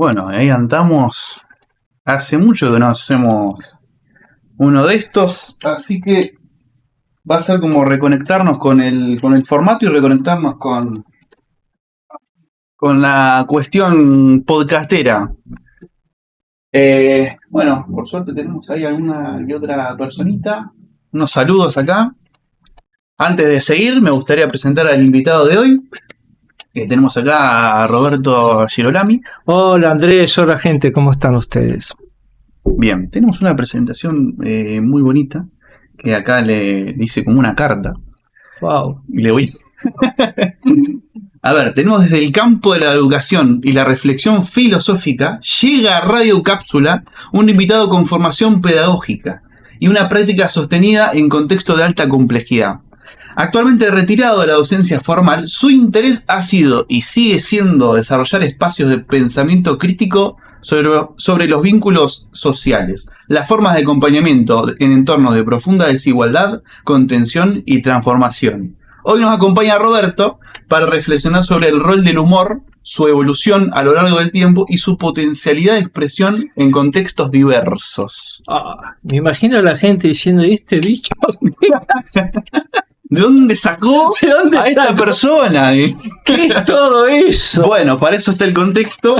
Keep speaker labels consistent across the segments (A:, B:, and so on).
A: Bueno, ahí andamos. Hace mucho que no hacemos uno de estos, así que va a ser como reconectarnos con el formato y reconectarnos con la cuestión podcastera. Bueno, por suerte tenemos ahí alguna y otra personita. Unos saludos acá. Antes de seguir, me gustaría presentar al invitado de hoy. Tenemos acá a Roberto Girolami.
B: Hola Andrés, hola gente, ¿cómo están ustedes?
A: Bien, tenemos una presentación muy bonita que acá le dice como una carta.
B: Wow.
A: Y le voy. A ver, tenemos desde el campo de la educación y la reflexión filosófica, llega a Radio Cápsula un invitado con formación pedagógica y una práctica sostenida en contexto de alta complejidad. Actualmente retirado de la docencia formal, su interés ha sido y sigue siendo desarrollar espacios de pensamiento crítico sobre los vínculos sociales, las formas de acompañamiento en entornos de profunda desigualdad, contención y transformación. Hoy nos acompaña Roberto para reflexionar sobre el rol del humor, su evolución a lo largo del tiempo y su potencialidad de expresión en contextos diversos.
B: Me imagino a la gente diciendo, ¿y este bicho?
A: ¿De dónde sacó
B: ¿De dónde
A: a esta
B: sacó?
A: persona?
B: ¿Qué es todo eso?
A: Bueno, para eso está el contexto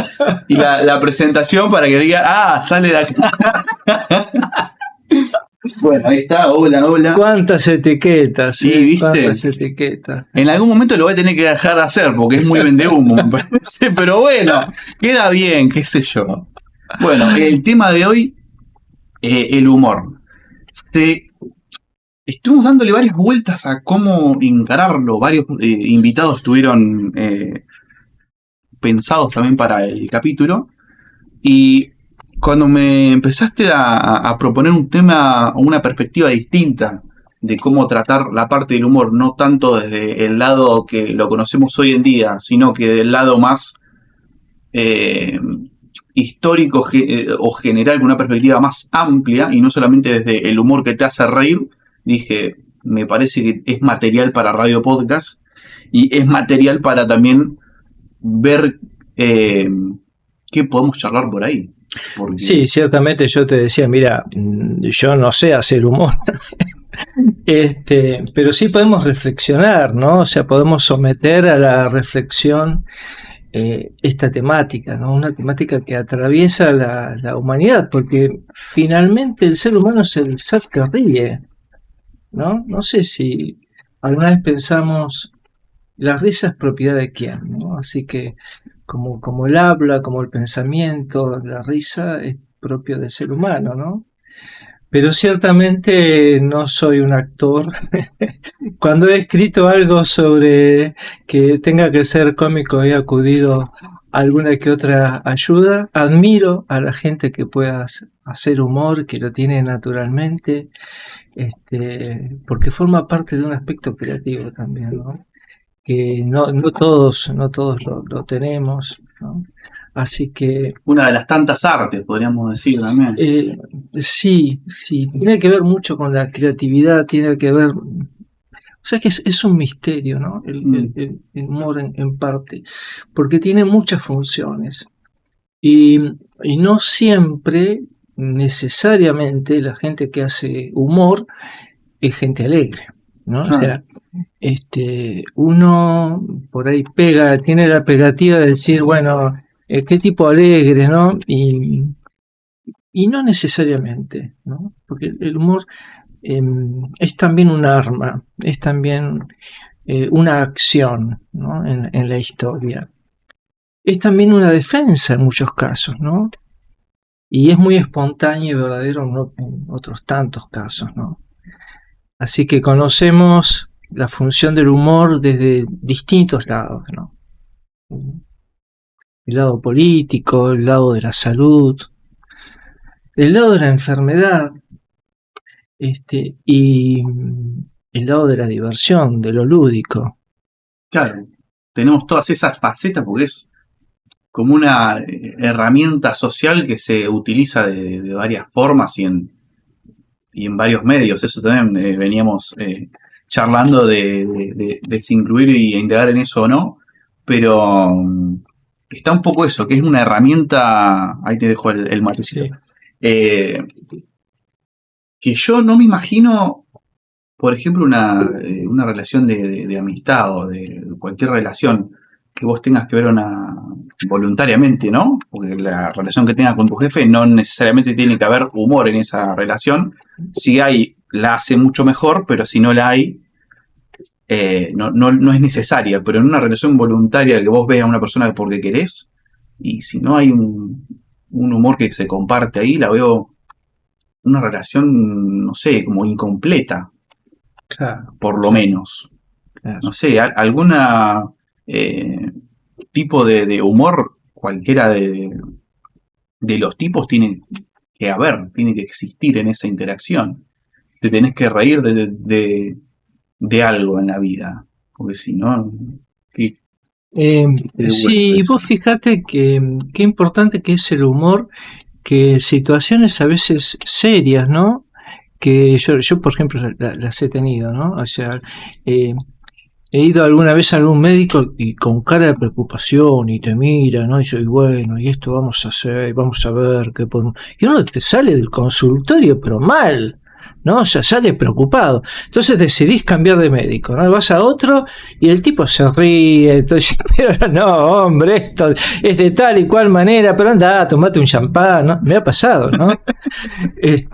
A: y la presentación para que diga, sale de acá. Bueno, ahí está, hola.
B: ¿Cuántas etiquetas?
A: Sí, ¿viste?
B: ¿Cuántas etiquetas?
A: En algún momento lo voy a tener que dejar de hacer porque es muy vendehumo, me parece, pero bueno, queda bien, qué sé yo. Bueno, el tema de hoy, el humor. Estuvimos dándole varias vueltas a cómo encararlo, varios invitados estuvieron pensados también para el capítulo, y cuando me empezaste a proponer un tema o una perspectiva distinta de cómo tratar la parte del humor, no tanto desde el lado que lo conocemos hoy en día, sino que del lado más histórico o general, con una perspectiva más amplia y no solamente desde el humor que te hace reír, dije, me parece que es material para Radio Podcast y es material para también ver qué podemos charlar por ahí. Porque...
B: Sí, ciertamente yo te decía, mira, yo no sé hacer humor, pero sí podemos reflexionar, ¿no? O sea, podemos someter a la reflexión esta temática, ¿no? Una temática que atraviesa la humanidad, porque finalmente el ser humano es el ser que ríe, ¿no? No sé si alguna vez pensamos, la risa es propiedad de quién, ¿no? Así que como el habla, como el pensamiento, la risa es propio del ser humano, ¿no? Pero ciertamente no soy un actor. Cuando he escrito algo sobre que tenga que ser cómico, he acudido a alguna que otra ayuda. Admiro a la gente que pueda hacer humor, que lo tiene naturalmente, porque forma parte de un aspecto creativo también, ¿no? Que no todos lo tenemos, ¿no? Así que
A: una de las tantas artes, podríamos decir también.
B: Sí, tiene que ver mucho con la creatividad, tiene que ver, o sea que es un misterio, ¿no? El humor en parte, porque tiene muchas funciones y no siempre necesariamente la gente que hace humor es gente alegre, ¿no? O sea, uno por ahí tiene la pegativa de decir, bueno, qué tipo alegre, ¿no? Y no necesariamente, ¿no? Porque el humor es también un arma, es también una acción, ¿no? En la historia. Es también una defensa en muchos casos, ¿no? Y es muy espontáneo y verdadero en otros tantos casos, ¿no? Así que conocemos la función del humor desde distintos lados, ¿no? El lado político, el lado de la salud, el lado de la enfermedad, y el lado de la diversión, de lo lúdico.
A: Claro, tenemos todas esas facetas porque es como una herramienta social que se utiliza de varias formas y en varios medios. Eso también veníamos charlando de si incluir y indagar en eso o no, pero está un poco eso, que es una herramienta, ahí te dejo el matecito, que yo no me imagino, por ejemplo, una relación de amistad o de cualquier relación que vos tengas que ver voluntariamente, ¿no? Porque la relación que tengas con tu jefe no necesariamente tiene que haber humor en esa relación. Si hay, la hace mucho mejor, pero si no la hay, no es necesaria. Pero en una relación voluntaria que vos veas a una persona porque querés, y si no hay un humor que se comparte ahí, la veo una relación, no sé, como incompleta.
B: Claro.
A: Por lo menos.
B: Claro.
A: No sé, alguna tipo de humor, cualquiera de los tipos, tiene que haber, tiene que existir en esa interacción. Te tenés que reír de algo en la vida, porque si no, ¿qué
B: sí, vos fíjate que qué importante que es el humor, que situaciones a veces serias, ¿no? Que yo por ejemplo, las he tenido, ¿no? O sea, he ido alguna vez a algún médico y con cara de preocupación y te mira, ¿no? Y yo, y bueno, y esto vamos a hacer, vamos a ver qué podemos. Y uno te sale del consultorio, pero mal, ¿no? O sea, sale preocupado. Entonces decidís cambiar de médico, ¿no? Vas a otro y el tipo se ríe, entonces, pero no, hombre, esto es de tal y cual manera, pero anda, tomate un champán, ¿no? Me ha pasado, ¿no?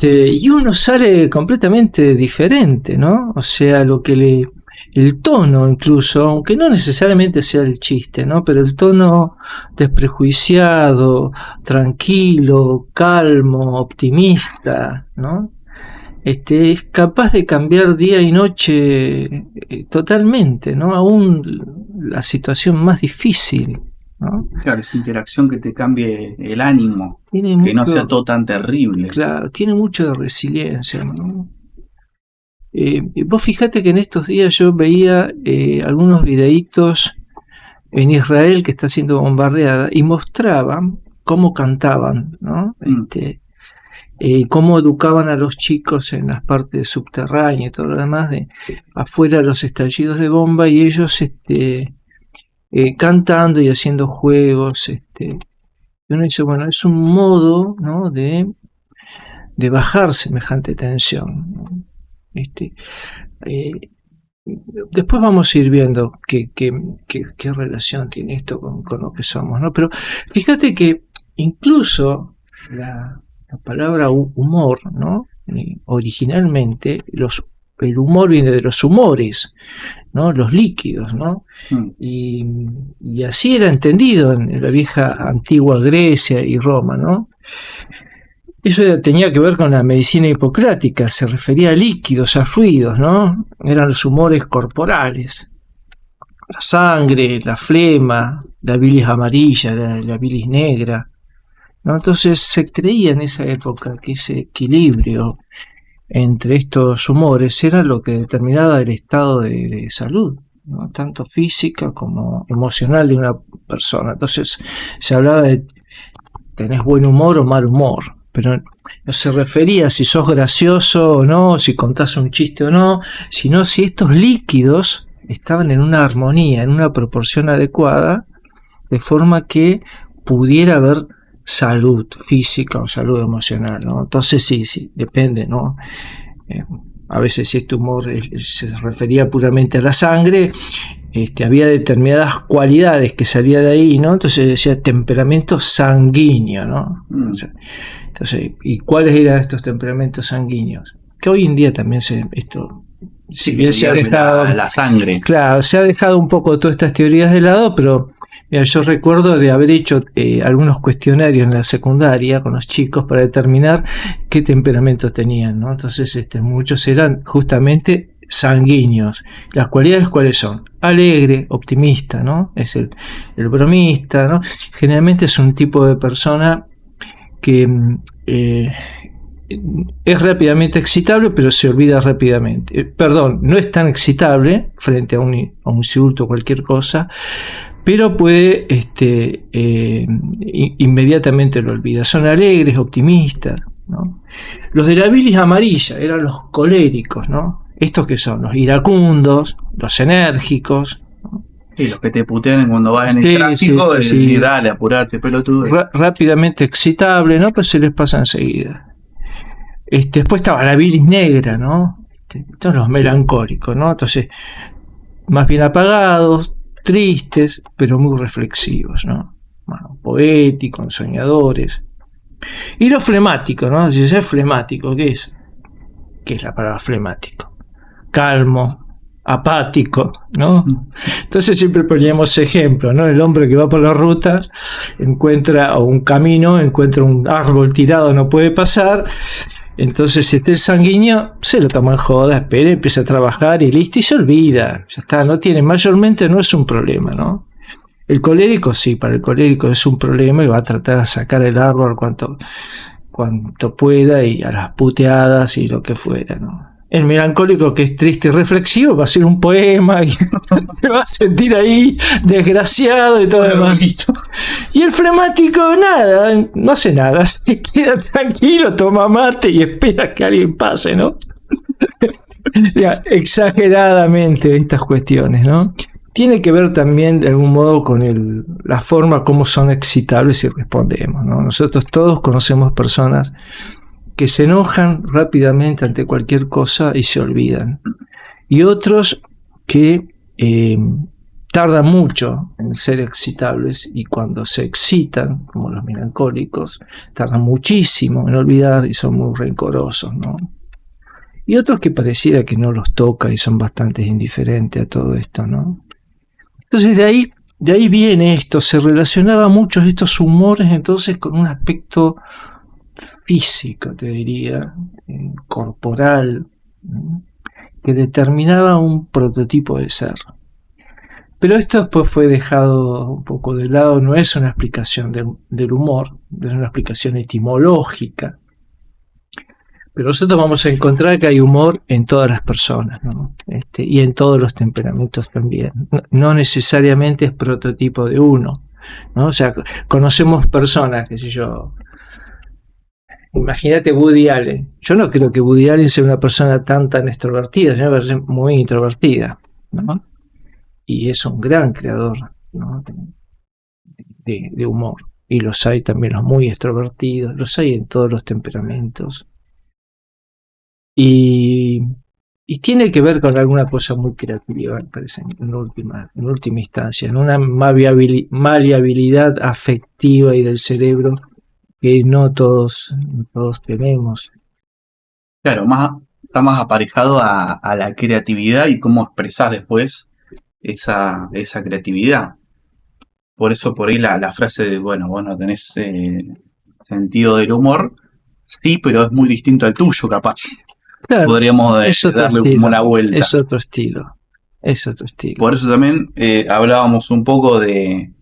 B: Y uno sale completamente diferente, ¿no? O sea, el tono incluso, aunque no necesariamente sea el chiste, ¿no? Pero el tono desprejuiciado, tranquilo, calmo, optimista, ¿no? Es capaz de cambiar día y noche totalmente, ¿no? Aún la situación más difícil, ¿no?
A: Claro, esa interacción que te cambie el ánimo,
B: Tiene
A: que
B: mucho,
A: no sea todo tan terrible.
B: Claro, tiene mucho de resiliencia, ¿no? Vos fijate que en estos días yo veía algunos videitos en Israel que está siendo bombardeada y mostraban cómo cantaban, ¿no? Cómo educaban a los chicos en las partes subterráneas y todo lo demás, afuera de los estallidos de bomba, y ellos cantando y haciendo juegos. Y uno dice, bueno, es un modo, ¿no? de bajar semejante tensión, ¿no? Después vamos a ir viendo qué relación tiene esto con lo que somos, ¿no? Pero fíjate que incluso la palabra humor, ¿no? Originalmente el humor viene de los humores, ¿no? Los líquidos, ¿no? Y así era entendido en la vieja antigua Grecia y Roma, ¿no? Eso tenía que ver con la medicina hipocrática, se refería a líquidos, a fluidos, ¿no? Eran los humores corporales. La sangre, la flema, la bilis amarilla, la bilis negra, ¿no? Entonces se creía en esa época que ese equilibrio entre estos humores era lo que determinaba el estado de salud, ¿no? Tanto física como emocional de una persona. Entonces se hablaba de tenés buen humor o mal humor, pero no se refería a si sos gracioso o no, si contás un chiste o no, sino si estos líquidos estaban en una armonía, en una proporción adecuada, de forma que pudiera haber salud física o salud emocional, ¿no? Entonces sí, depende, ¿no? A veces si este humor se refería puramente a la sangre, había determinadas cualidades que salía de ahí, ¿no? Entonces decía temperamento sanguíneo, ¿no? Entonces, ¿y cuáles eran estos temperamentos sanguíneos? Que hoy en día también si bien se ha dejado
A: la sangre.
B: Claro, se ha dejado un poco todas estas teorías de lado, pero mira, yo recuerdo de haber hecho algunos cuestionarios en la secundaria con los chicos para determinar qué temperamento tenían, ¿no? Entonces muchos eran justamente sanguíneos. ¿Las cualidades cuáles son? Alegre, optimista, ¿no? Es el bromista, ¿no? Generalmente es un tipo de persona que es rápidamente excitable, pero se olvida rápidamente. No es tan excitable frente a un insulto o cualquier cosa, pero puede inmediatamente lo olvida. Son alegres, optimistas, ¿no? Los de la bilis amarilla eran los coléricos, ¿no? Estos que son los iracundos, los enérgicos, ¿no?
A: Y los que te putean cuando vas en el
B: Sí,
A: tráfico,
B: sí, sí.
A: dale, apurate, pelotudo.
B: Rápidamente excitable, ¿no? Pero se les pasa enseguida. Después estaba la bilis negra, ¿no? Todos los melancólicos, ¿no? Entonces, más bien apagados, tristes, pero muy reflexivos, ¿no? Bueno, poéticos, soñadores. Y los flemáticos, ¿no? Si es flemático, ¿qué es? ¿Qué es la palabra flemático? Calmo, apático, ¿no? Entonces siempre poníamos ejemplos, ¿no? El hombre que va por la ruta encuentra o un camino, encuentra un árbol tirado, no puede pasar. Entonces el sanguíneo se lo toma en joda, espera, empieza a trabajar y listo, y se olvida. Ya está, no tiene, mayormente no es un problema, ¿no? El colérico sí, para el colérico es un problema y va a tratar de sacar el árbol cuanto pueda y a las puteadas y lo que fuera, ¿no? El melancólico, que es triste y reflexivo, va a ser un poema y se va a sentir ahí desgraciado y todo demás. Y el flemático, nada, no hace nada, se queda tranquilo, toma mate y espera que alguien pase, ¿no? Ya, exageradamente estas cuestiones, ¿no? Tiene que ver también de algún modo con la forma como son excitables y respondemos, ¿no? Nosotros todos conocemos personas que se enojan rápidamente ante cualquier cosa y se olvidan. Y otros que tardan mucho en ser excitables y cuando se excitan, como los melancólicos, tardan muchísimo en olvidar y son muy rencorosos, ¿no? Y otros que pareciera que no los toca y son bastante indiferentes a todo esto, ¿no? Entonces de ahí viene esto, se relacionaba mucho estos humores entonces con un aspecto físico, te diría, corporal, que determinaba un prototipo de ser. Pero esto después fue dejado un poco de lado, no es una explicación del humor, es una explicación etimológica. Pero nosotros vamos a encontrar que hay humor en todas las personas, ¿no? Y en todos los temperamentos también. No necesariamente es prototipo de uno, ¿no? O sea, conocemos personas, qué sé yo. Imagínate Woody Allen. Yo no creo que Woody Allen sea una persona tan extrovertida, es una persona muy introvertida, ¿no? Y es un gran creador, ¿no? de humor. Y los hay también los muy extrovertidos, los hay en todos los temperamentos. Y tiene que ver con alguna cosa muy creativa, me parece, en última instancia, en una maleabilidad afectiva y del cerebro que no todos tenemos.
A: Claro, está más aparejado a la creatividad y cómo expresás después esa creatividad. Por eso por ahí la frase de, bueno, vos no tenés sentido del humor, sí, pero es muy distinto al tuyo, capaz. Claro, podríamos darle estilo, como la vuelta.
B: Es otro estilo.
A: Por eso también hablábamos un poco de...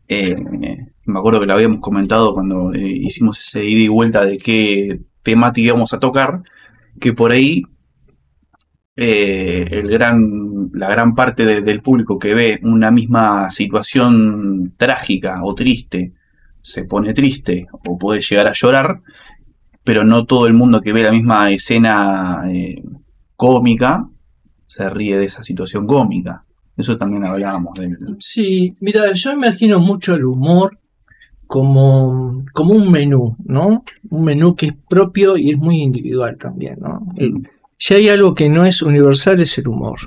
A: me acuerdo que lo habíamos comentado cuando hicimos ese ida y vuelta de qué temática íbamos a tocar, que por ahí la gran parte del público que ve una misma situación trágica o triste se pone triste o puede llegar a llorar, pero no todo el mundo que ve la misma escena cómica se ríe de esa situación cómica. Eso también hablábamos de él.
B: Sí, mira, yo imagino mucho el humor como un menú, ¿no? Un menú que es propio y es muy individual también, ¿no? Si hay algo que no es universal es el humor.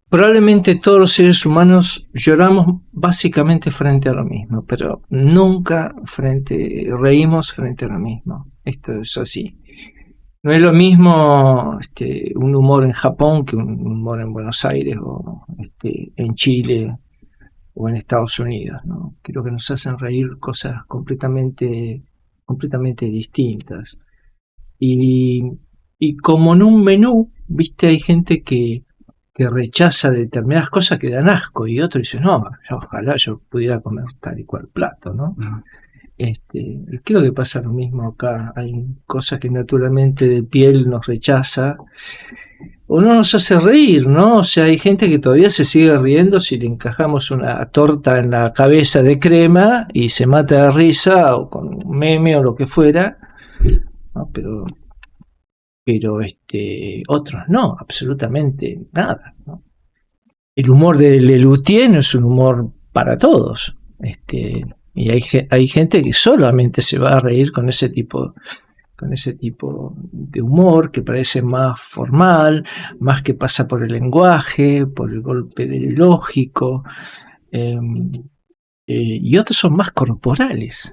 B: Probablemente todos los seres humanos lloramos básicamente frente a lo mismo, pero nunca reímos frente a lo mismo. Esto es así. No es lo mismo un humor en Japón que un humor en Buenos Aires o en Chile o en Estados Unidos, ¿no? Creo que nos hacen reír cosas completamente distintas. Y como en un menú, viste, hay gente que rechaza determinadas cosas que dan asco y otro dice, no, ojalá yo pudiera comer tal y cual plato, ¿no? Creo que pasa lo mismo acá. Hay cosas que naturalmente de piel nos rechaza o no nos hace reír, ¿no? O sea, hay gente que todavía se sigue riendo si le encajamos una torta en la cabeza de crema y se mata de risa o con un meme o lo que fuera, ¿no? Pero otros no, absolutamente nada, ¿no? el humor de Lelutier no es un humor para todos. Y hay gente que solamente se va a reír con ese tipo de humor que parece más formal, más que pasa por el lenguaje, por el golpe del lógico, y otros son más corporales.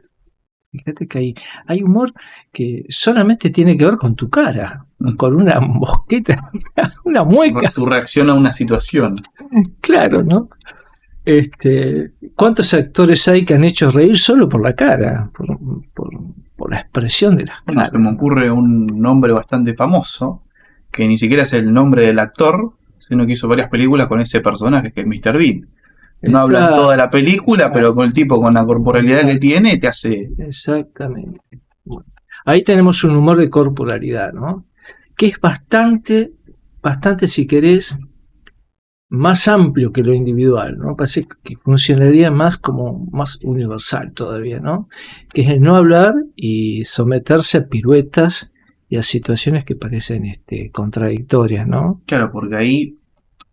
B: Fíjate que hay humor que solamente tiene que ver con tu cara, con una mosqueta, una mueca.
A: Tu reacción a una situación.
B: Claro, ¿no? ¿Cuántos actores hay que han hecho reír solo por la cara, por la expresión de las caras?
A: Se me ocurre un nombre bastante famoso, que ni siquiera es el nombre del actor, sino que hizo varias películas con ese personaje, que es Mr. Bean. No habla toda la película, pero con el tipo, con la corporalidad que tiene, te hace...
B: Exactamente. Bueno, ahí tenemos un humor de corporalidad, ¿no? Que es bastante, si querés, más amplio que lo individual, ¿no? Parece que funcionaría más como más universal todavía, ¿no? Que es el no hablar y someterse a piruetas y a situaciones que parecen contradictorias, ¿no?
A: Claro, porque ahí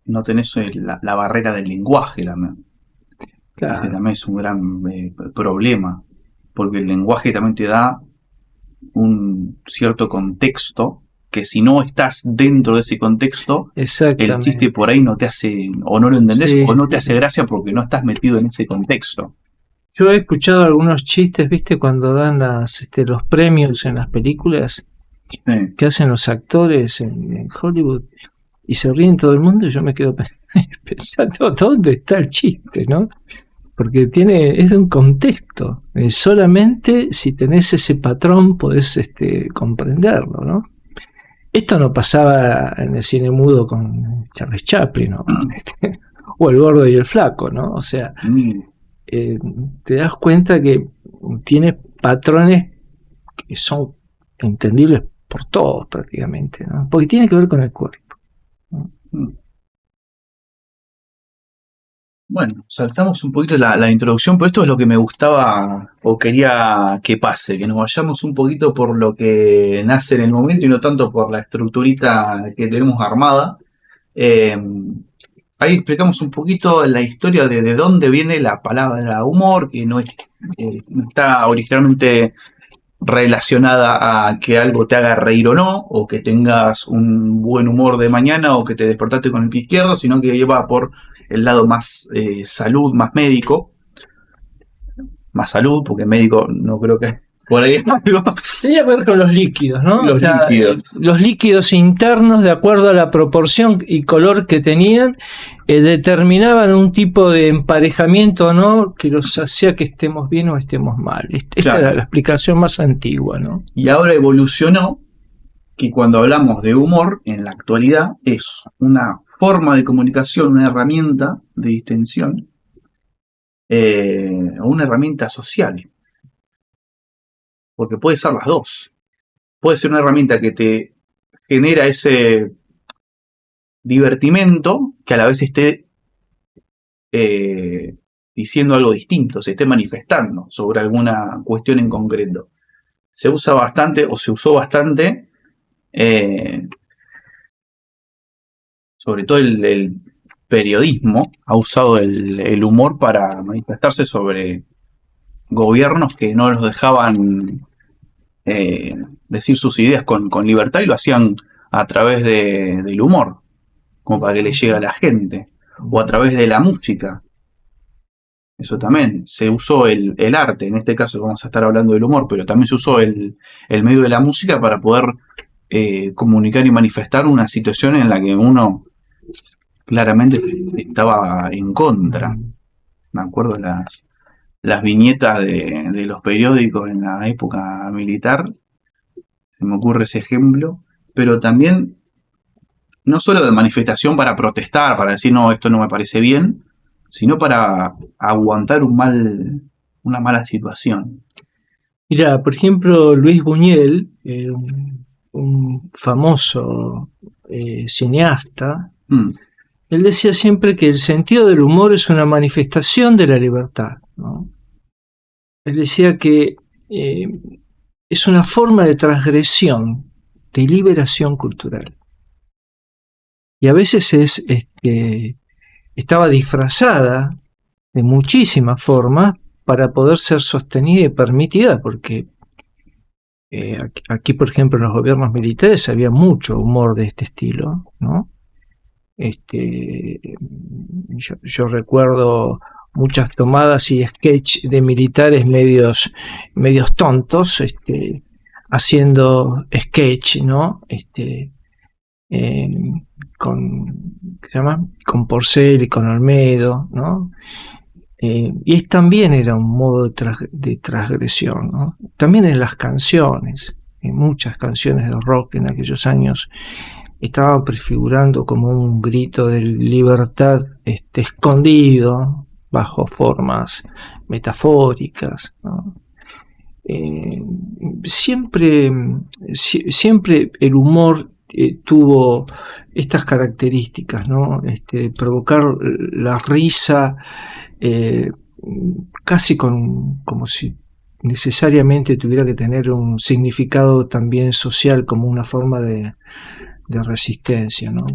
A: no tenés la barrera del lenguaje también. Claro. Ese también es un gran problema, porque el lenguaje también te da un cierto contexto que si no estás dentro de ese contexto, el chiste por ahí no te hace, o no lo entendés, sí, o no te hace gracia porque no estás metido en ese contexto.
B: Yo he escuchado algunos chistes, ¿viste? Cuando dan los premios en las películas, sí, que hacen los actores en Hollywood, y se ríen todo el mundo, y yo me quedo pensando, ¿dónde está el chiste, no? Porque es de un contexto. Solamente si tenés ese patrón podés comprenderlo, ¿no? Esto no pasaba en el cine mudo con Charles Chaplin, ¿no? O El Gordo y el Flaco, ¿no? O sea, te das cuenta que tiene patrones que son entendibles por todos prácticamente, ¿no? Porque tiene que ver con el cuerpo, ¿no?
A: Bueno, saltamos un poquito la introducción, pero esto es lo que me gustaba o quería que pase, que nos vayamos un poquito por lo que nace en el momento y no tanto por la estructurita que tenemos armada. Ahí explicamos un poquito la historia de dónde viene la palabra humor, que no está originalmente relacionada a que algo te haga reír o no, o que tengas un buen humor de mañana o que te despertaste con el pie izquierdo, sino que lleva por el lado más salud, más médico, más salud, porque médico no creo que por ahí algo.
B: Tiene que ver con los líquidos, ¿no?
A: Los
B: líquidos internos, de acuerdo a la proporción y color que tenían, determinaban un tipo de emparejamiento, ¿no? Que los hacía que estemos bien o estemos mal. Esta era la explicación más antigua, ¿no?
A: Y ahora evolucionó que cuando hablamos de humor, en la actualidad, es una forma de comunicación, una herramienta de distensión, una herramienta social. Porque puede ser las dos. Puede ser una herramienta que te genera ese divertimento, que a la vez esté diciendo algo distinto, se esté manifestando sobre alguna cuestión en concreto. Se usa bastante, o se usó bastante, sobre todo el periodismo ha usado el humor para manifestarse sobre gobiernos que no los dejaban decir sus ideas con libertad y lo hacían a través del humor, como para que le llegue a la gente, o a través de la música. Eso también, se usó el arte, en este caso vamos a estar hablando del humor, pero también se usó el medio de la música para poder comunicar y manifestar una situación en la que uno claramente estaba en contra. Me acuerdo las viñetas de los periódicos en la época militar, se me ocurre ese ejemplo, pero también no solo de manifestación para protestar, para decir no, esto no me parece bien, sino para aguantar una mala situación.
B: Mira, por ejemplo, Luis Buñuel, un famoso cineasta, él decía siempre que el sentido del humor es una manifestación de la libertad, ¿no? Él decía que es una forma de transgresión, de liberación cultural. Y a veces es estaba disfrazada de muchísimas formas para poder ser sostenida y permitida, porque aquí, por ejemplo, en los gobiernos militares había mucho humor de este estilo, ¿no? Yo recuerdo muchas tomadas y sketch de militares medios tontos, haciendo sketch, ¿no? Eh, con, ¿qué se llama? Con Porcel y con Olmedo, ¿no? Y también era un modo de transgresión, ¿no? También en las canciones, en muchas canciones de rock en aquellos años, estaba prefigurando como un grito de libertad escondido bajo formas metafóricas, ¿no? Eh, siempre, siempre el humor tuvo estas características, ¿no? Provocar la risa, eh, casi como si necesariamente tuviera que tener un significado también social como una forma de resistencia, ¿no?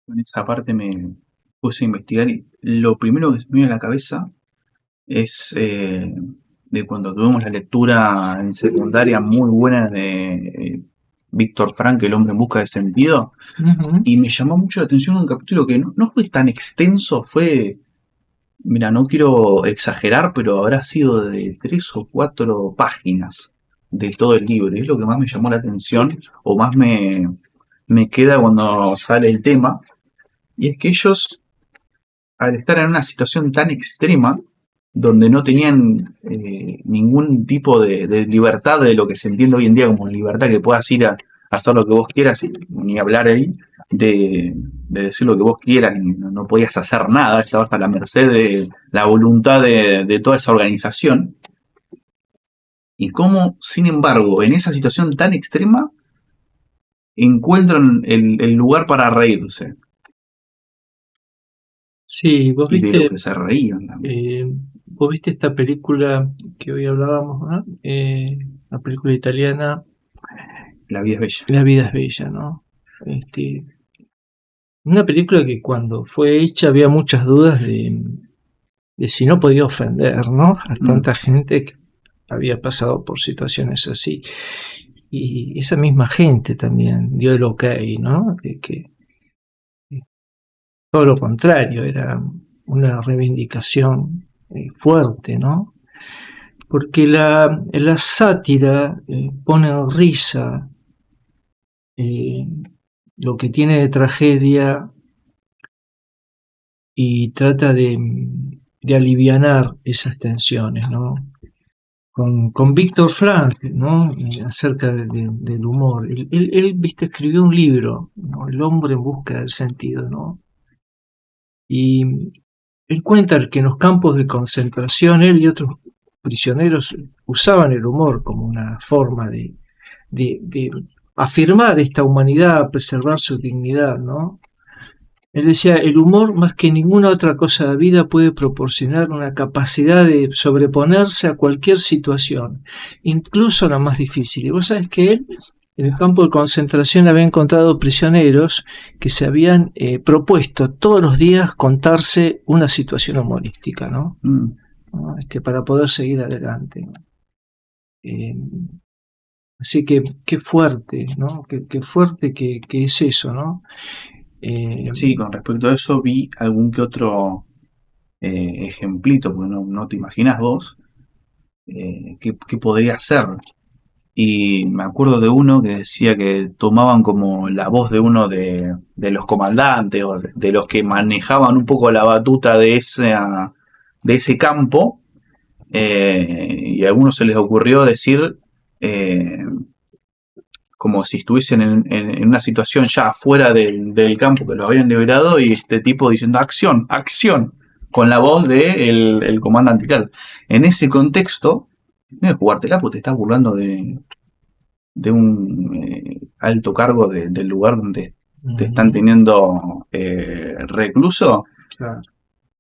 A: En esa parte me puse a investigar y lo primero que se me viene a la cabeza es de cuando tuvimos la lectura en secundaria muy buena de Víctor Frank, El hombre en busca de sentido, y me llamó mucho la atención un capítulo que no fue tan extenso, mira, no quiero exagerar, pero habrá sido de 3 o 4 páginas de todo el libro, y es lo que más me llamó la atención, o más me queda cuando sale el tema, y es que ellos, al estar en una situación tan extrema, donde no tenían ningún tipo de libertad de lo que se entiende hoy en día como libertad, que puedas ir a hacer lo que vos quieras y ni hablar ahí de decir lo que vos quieras, ni, no podías hacer nada, estabas a la merced de la voluntad de toda esa organización. Y cómo, sin embargo, en esa situación tan extrema, encuentran el lugar para reírse.
B: Sí,
A: Y de lo que se reían también.
B: vos viste esta película que hoy hablábamos, ¿no? La película italiana
A: La vida es bella.
B: La vida es bella, ¿no? Una película que cuando fue hecha había muchas dudas de si no podía ofender, ¿no? A tanta gente que había pasado por situaciones así. Y esa misma gente también dio el ok, ¿no? De que todo lo contrario, era una reivindicación fuerte, ¿no? Porque la sátira pone en risa eh, lo que tiene de tragedia y trata de alivianar esas tensiones, ¿no? Con Víctor Frank, ¿no? Acerca del humor. Él, viste, escribió un libro, ¿no? El hombre en busca del sentido, ¿no? Y él cuenta que en los campos de concentración él y otros prisioneros usaban el humor como una forma de afirmar esta humanidad, preservar su dignidad, ¿no? Él decía, el humor más que ninguna otra cosa de la vida puede proporcionar una capacidad de sobreponerse a cualquier situación, incluso la más difícil. Y vos sabés que él, en el campo de concentración, había encontrado prisioneros que se habían propuesto todos los días contarse una situación humorística, ¿no? ¿No? Para poder seguir adelante, ¿no? Así que qué fuerte, ¿no? Qué fuerte que es eso, ¿no?
A: Sí, con respecto a eso vi algún que otro ejemplito, porque no te imaginas vos qué podría ser. Y me acuerdo de uno que decía que tomaban como la voz de uno de los comandantes o de los que manejaban un poco la batuta de ese campo, y a algunos se les ocurrió decir eh, como si estuviesen en una situación ya fuera del campo que lo habían liberado y este tipo diciendo acción, acción, con la voz de el comandante. Claro, en ese contexto, no es jugártela porque te estás burlando de un alto cargo del lugar donde te están teniendo recluso.
B: Claro.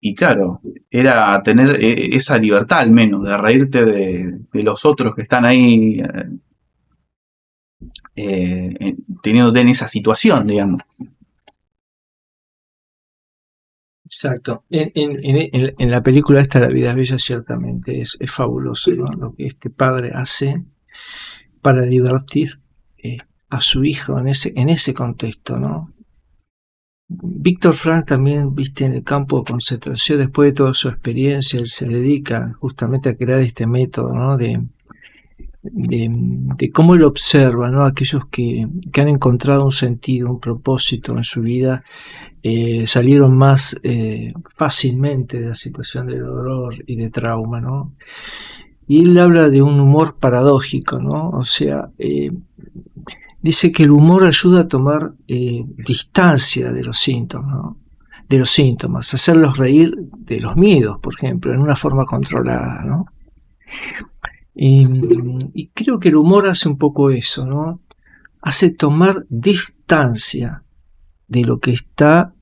A: Y claro, era tener esa libertad al menos, de reírte de los otros que están ahí teniéndote en esa situación, digamos.
B: Exacto. En la película esta, La vida es bella, ciertamente es fabuloso, ¿no? Lo que este padre hace para divertir a su hijo en ese contexto, ¿no? Víctor Frank también, viste, en el campo de concentración, después de toda su experiencia, él se dedica justamente a crear este método, ¿no? De cómo él observa, ¿no? Aquellos que han encontrado un sentido, un propósito en su vida, salieron más fácilmente de la situación de dolor y de trauma, ¿no? Y él habla de un humor paradójico, ¿no? O sea, dice que el humor ayuda a tomar distancia de los síntomas, ¿no? De los síntomas, hacerlos reír de los miedos, por ejemplo, en una forma controlada, ¿no? Y creo que el humor hace un poco eso, ¿no? Hace tomar distancia de lo que está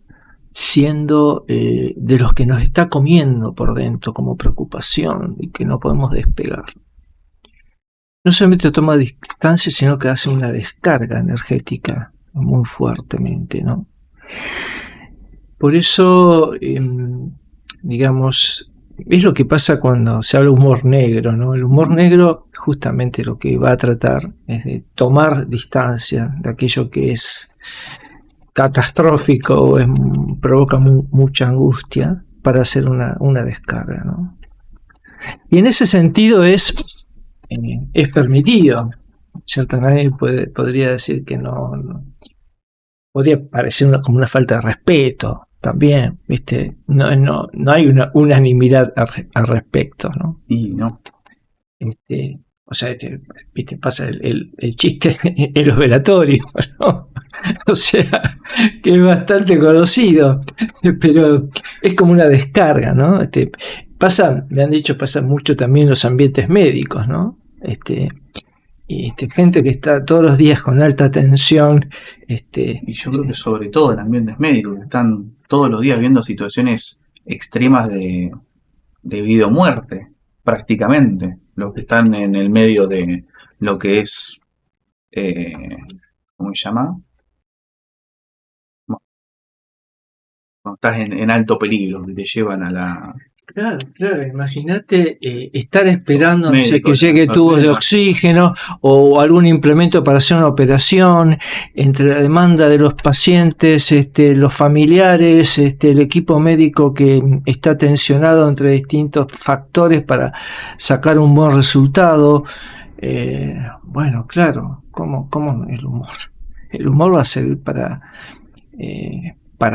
B: siendo, de los que nos está comiendo por dentro como preocupación y que no podemos despegar. No solamente toma distancia, sino que hace una descarga energética muy fuertemente, ¿no? Por eso, digamos, es lo que pasa cuando se habla de humor negro, ¿no? El humor negro justamente lo que va a tratar es de tomar distancia de aquello que es catastrófico o provoca mucha angustia para hacer una descarga, ¿no? Y en ese sentido es permitido. Cierto, nadie podría decir que no podría parecer como una falta de respeto también, ¿viste? No hay una unanimidad al respecto, ¿no?
A: Y no.
B: O sea, ¿viste? Pasa el chiste en los velatorios, ¿no? O sea, que es bastante conocido, pero es como una descarga, ¿no? Me han dicho, pasa mucho también en los ambientes médicos, ¿no? Gente que está todos los días con alta tensión.
A: Y yo creo que sobre todo en ambientes médicos, que están todos los días viendo situaciones extremas de vida o muerte, prácticamente. Los que están en el medio de lo que es, ¿cómo se llama? Cuando estás en alto peligro, que te llevan a la...
B: Claro, imagínate estar esperando, no sé, que llegue tubos de oxígeno o algún implemento para hacer una operación, entre la demanda de los pacientes, los familiares, el equipo médico que está tensionado entre distintos factores para sacar un buen resultado. Bueno, claro, ¿cómo el humor? El humor va a servir para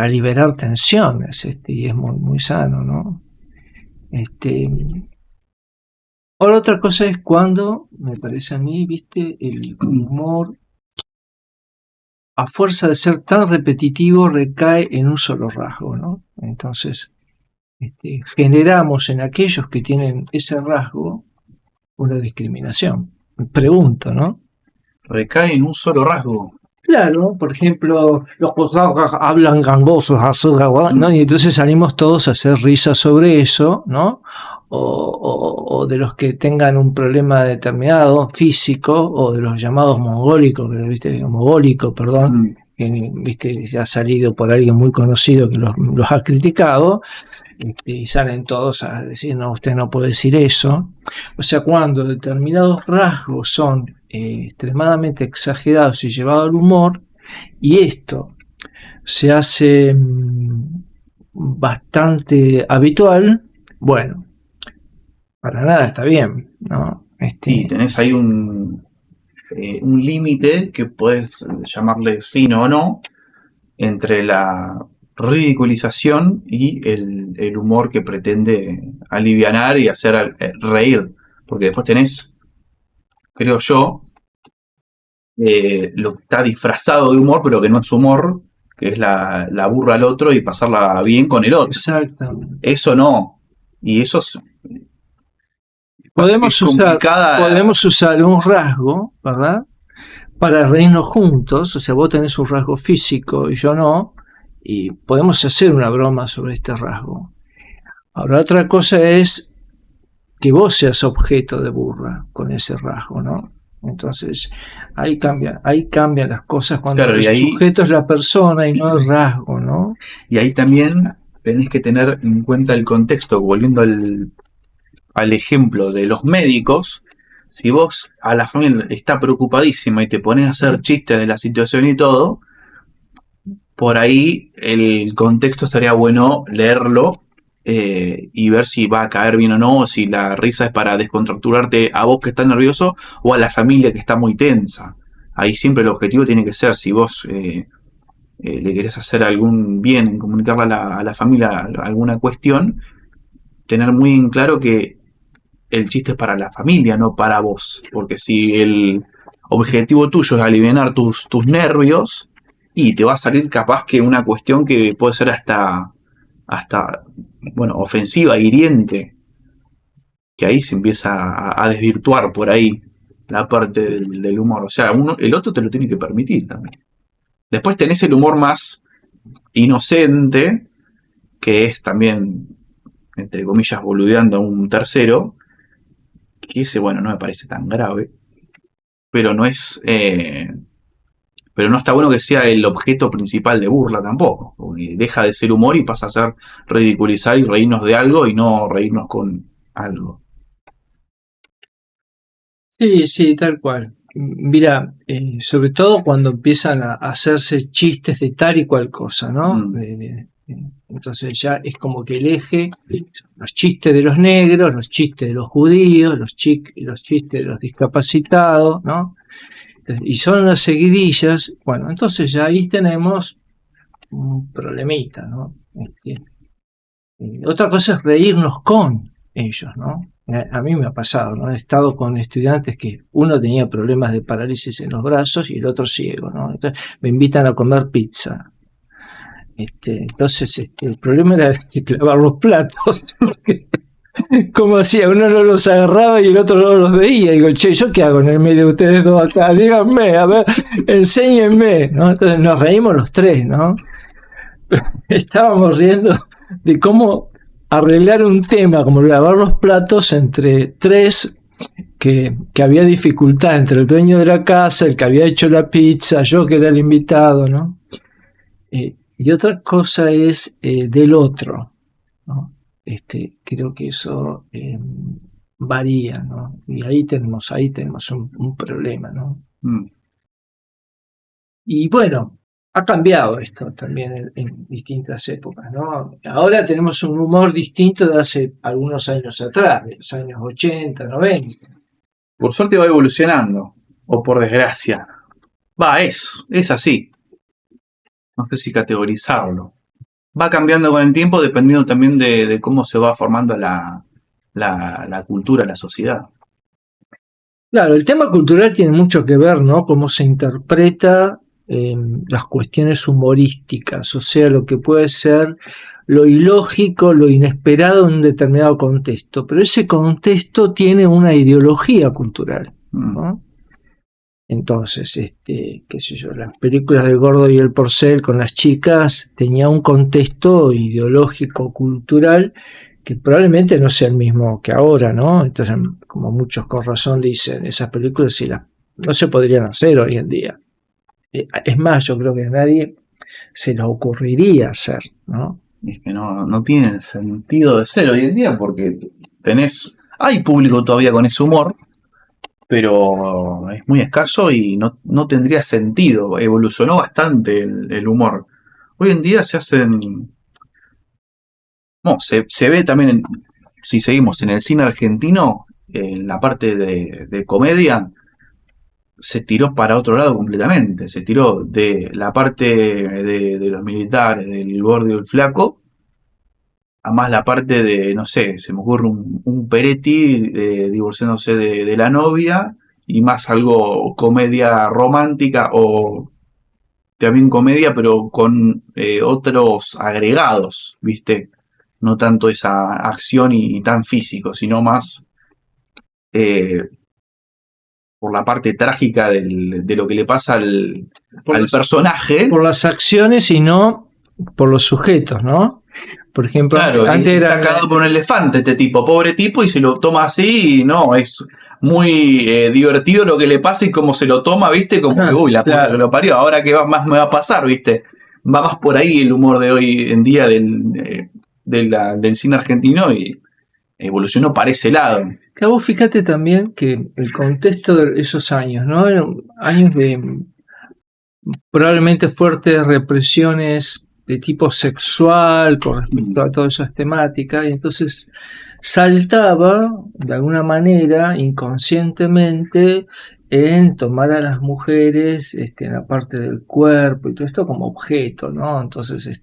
B: liberar tensiones, y es muy, muy sano, ¿no? Ahora otra cosa es cuando, me parece a mí, viste, el humor, a fuerza de ser tan repetitivo, recae en un solo rasgo, ¿no? Entonces, generamos en aquellos que tienen ese rasgo una discriminación. Pregunto, ¿no?
A: Recae en un solo rasgo.
B: Claro, por ejemplo, los hablan gangosos, ¿no? Y entonces salimos todos a hacer risas sobre eso, ¿no? O de los que tengan un problema determinado físico, o de los llamados mongólicos, perdón, que viste, ya ha salido por alguien muy conocido que los ha criticado, y salen todos a decir, no, usted no puede decir eso. O sea, cuando determinados rasgos son extremadamente exagerados y llevados al humor, y esto se hace bastante habitual, bueno, para nada está bien, ¿no?
A: Sí, tenés ahí un límite que puedes llamarle fino o no entre la ridiculización y el humor que pretende alivianar y hacer reír, porque después tenés, creo yo, lo que está disfrazado de humor pero que no es humor, que es la burra al otro y pasarla bien con el otro.
B: Exacto.
A: Eso no, y eso es...
B: Podemos usar un rasgo, ¿verdad? Para reírnos juntos, o sea, vos tenés un rasgo físico y yo no, y podemos hacer una broma sobre este rasgo. Ahora, otra cosa es que vos seas objeto de burla con ese rasgo, ¿no? Entonces, ahí cambian las cosas cuando el objeto es la persona y no el rasgo, ¿no?
A: Y ahí también tenés que tener en cuenta el contexto, volviendo al ejemplo de los médicos. Si vos a la familia está preocupadísima y te pones a hacer chistes de la situación y todo, por ahí el contexto estaría bueno leerlo y ver si va a caer bien o no, o si la risa es para descontracturarte a vos que estás nervioso o a la familia que está muy tensa. Ahí siempre el objetivo tiene que ser, si vos le querés hacer algún bien en comunicarle a la familia alguna cuestión, tener muy en claro que el chiste es para la familia, no para vos. Porque si el objetivo tuyo es aliviar tus nervios, y te va a salir capaz que una cuestión que puede ser hasta bueno, ofensiva, hiriente, que ahí se empieza a desvirtuar por ahí la parte del humor. O sea, el otro te lo tiene que permitir también. Después tenés el humor más inocente, que es también, entre comillas, boludeando a un tercero, que ese, bueno, no me parece tan grave, pero no es... pero no está bueno que sea el objeto principal de burla tampoco, porque deja de ser humor y pasa a ser ridiculizar y reírnos de algo y no reírnos con algo.
B: Sí, sí, tal cual. Mira, sobre todo cuando empiezan a hacerse chistes de tal y cual cosa, ¿no? Entonces ya es como que el eje, los chistes de los negros, los chistes de los judíos, los chistes de los discapacitados, ¿no? Y son las seguidillas. Bueno, entonces ya ahí tenemos un problemita, ¿no? Otra cosa es reírnos con ellos, ¿no? A mí me ha pasado, ¿no? He estado con estudiantes que uno tenía problemas de parálisis en los brazos y el otro ciego, ¿no? Entonces me invitan a comer pizza. Entonces el problema era clavar los platos, porque como hacía, uno no los agarraba y el otro no los veía. Digo, che, ¿yo qué hago en el medio de ustedes dos acá? Díganme, a ver, enséñenme, ¿no? Entonces nos reímos los tres, ¿no? Estábamos riendo de cómo arreglar un tema como lavar los platos entre tres, que había dificultad entre el dueño de la casa, el que había hecho la pizza, yo que era el invitado, ¿no? Y otra cosa es del otro, ¿no? Creo que eso varía, ¿no? Y ahí tenemos un problema, ¿no? Y bueno, ha cambiado esto también en distintas épocas, ¿no? Ahora tenemos un humor distinto de hace algunos años atrás, de los años 80, 90.
A: Por suerte va evolucionando, o por desgracia. Es así. No sé si categorizarlo. Va cambiando con el tiempo dependiendo también de cómo se va formando la cultura, la sociedad.
B: Claro, el tema cultural tiene mucho que ver, ¿no? Cómo se interpreta las cuestiones humorísticas, o sea, lo que puede ser lo ilógico, lo inesperado en un determinado contexto, pero ese contexto tiene una ideología cultural, ¿no? Entonces, qué sé yo, las películas del Gordo y el Porcel con las chicas tenía un contexto ideológico, cultural, que probablemente no sea el mismo que ahora, ¿no? Entonces, como muchos con razón dicen, esas películas no se podrían hacer hoy en día. Es más, yo creo que a nadie se le ocurriría hacer, ¿no?
A: Es que no tiene sentido de ser hoy en día, porque hay público todavía con ese humor, pero es muy escaso y no tendría sentido. Evolucionó bastante el humor. Hoy en día se hacen... No, se ve también, si seguimos en el cine argentino, en la parte de comedia, se tiró para otro lado completamente. Se tiró de la parte de los militares, del gordo y el flaco, a más la parte de, no sé, se me ocurre un Peretti divorciándose de la novia, y más algo comedia romántica o también comedia, pero con otros agregados, ¿viste? No tanto esa acción y tan físico, sino más por la parte trágica de lo que le pasa al personaje.
B: Por las acciones y no por los sujetos, ¿no? Por ejemplo,
A: claro, antes era cagado por un elefante este tipo, pobre tipo, y se lo toma así, y no, es muy divertido lo que le pasa y cómo se lo toma, ¿viste? Como que, uy, la puta que lo parió, ahora qué más me va a pasar, ¿viste? Va más por ahí el humor de hoy en día del cine argentino y evolucionó para ese lado.
B: Que vos fíjate también que el contexto de esos años, ¿no? Eran años de probablemente fuertes represiones de tipo sexual con respecto a todas esas temáticas, y entonces saltaba de alguna manera inconscientemente en tomar a las mujeres en la parte del cuerpo y todo esto como objeto, ¿no? Entonces